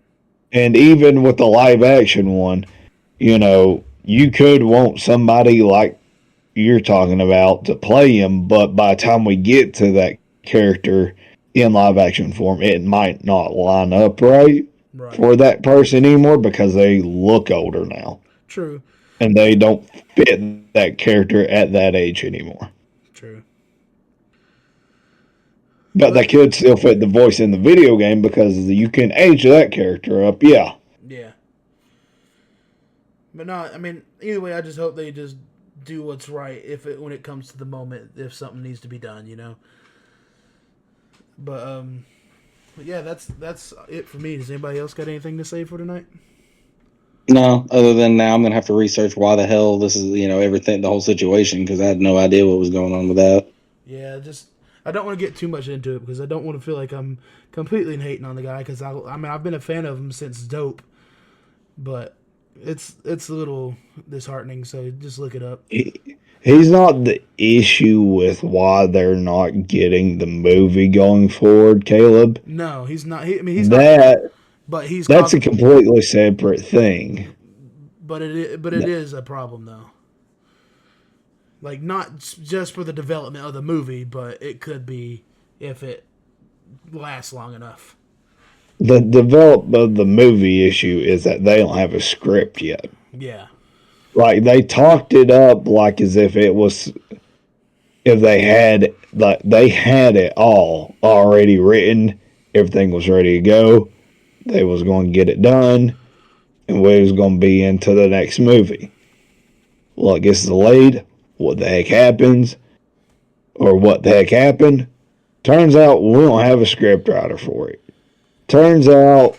And even with the live action one, you could want somebody like you're talking about to play him, but by the time we get to that character in live action form, it might not line up right for that person anymore because they look older now. True. And they don't fit that character at that age anymore. True. But they could still fit the voice in the video game because you can age that character up, yeah. Yeah. But no, I mean, either way, I just hope they just do what's right when it comes to the moment, if something needs to be done, But yeah, that's it for me. Does anybody else got anything to say for tonight? No, other than now I'm going to have to research why the hell this is, everything, the whole situation, because I had no idea what was going on with that. Yeah, I don't want to get too much into it because I don't want to feel like I'm completely hating on the guy because I've been a fan of him since Dope, but it's a little disheartening, so just look it up. He's not the issue with why they're not getting the movie going forward, Caleb. No, he's not. He's not. But that's a completely separate thing. But it is a problem though. Like not just for the development of the movie, but it could be if it lasts long enough. The development of the movie issue is that they don't have a script yet. Yeah. Like they talked it up like as if it was, if they had it all already written, everything was ready to go. They was going to get it done, and we was going to be into the next movie. Well, it gets delayed. What the heck happens? Or what the heck happened? Turns out we don't have a script writer for it. Turns out,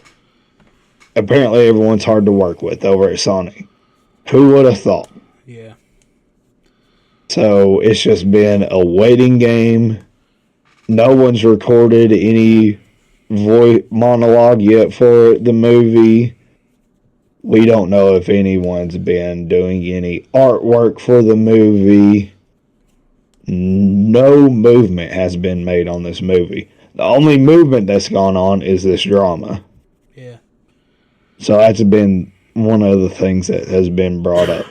apparently everyone's hard to work with over at Sony. Who would have thought? Yeah. So it's just been a waiting game. No one's recorded any voice monologue yet for the movie. We don't know if anyone's been doing any artwork for the movie. No movement has been made on this movie. The only movement that's gone on is this drama. Yeah. So that's been one of the things that has been brought up.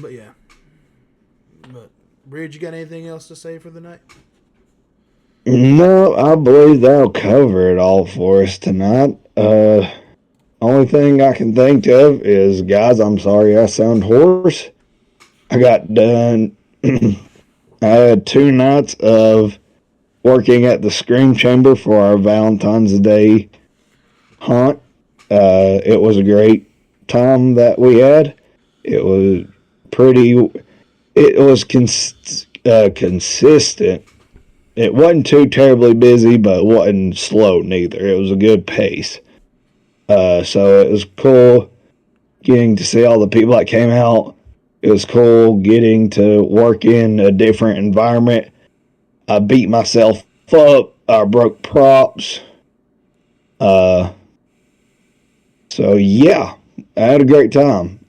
But yeah. But Bridge, you got anything else to say for the night? No, I believe that'll cover it all for us tonight. Only thing I can think of is, guys, I'm sorry I sound hoarse. I got done. I had 2 nights of working at the Scream Chamber for our Valentine's Day hunt. It was a great time that we had. It was consistent. It wasn't too terribly busy, but it wasn't slow neither. It was a good pace. So it was cool getting to see all the people that came out. It was cool getting to work in a different environment. I beat myself up. I broke props. So yeah, I had a great time.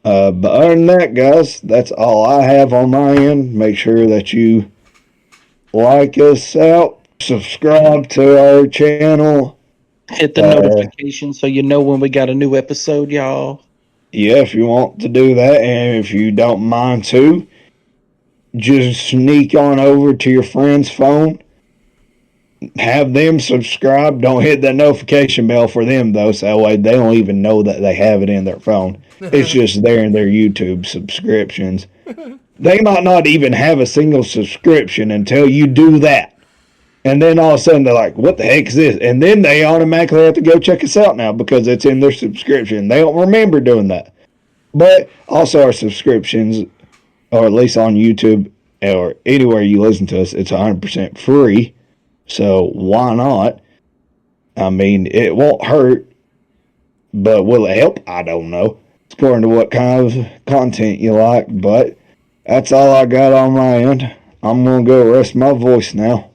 But other than that, guys, that's all I have on my end. Make sure that you like us out, subscribe to our channel. Hit the notification so you know when we got a new episode, y'all. Yeah, if you want to do that, and if you don't mind too, just sneak on over to your friend's phone, have them subscribe. Don't hit that notification bell for them, though, so that way they don't even know that they have it in their phone. It's just there in their YouTube subscriptions. they might not even have a single subscription until you do that. And then all of a sudden they're like, what the heck is this? And then they automatically have to go check us out now because it's in their subscription. They don't remember doing that. But also our subscriptions, or at least on YouTube or anywhere you listen to us, it's 100% free. So why not? I mean, it won't hurt, but will it help? I don't know. It's according to what kind of content you like, but that's all I got on my end. I'm going to go rest my voice now.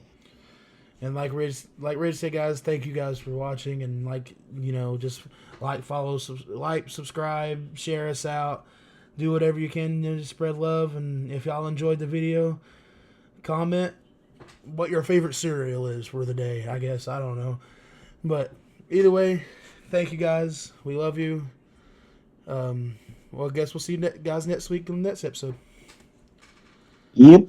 And like Rich said, guys, thank you guys for watching. And just follow, subscribe, share us out. Do whatever you can to spread love. And if y'all enjoyed the video, comment what your favorite cereal is for the day, I guess. I don't know. But either way, thank you guys. We love you. Well, I guess we'll see you guys next week in the next episode. Yep.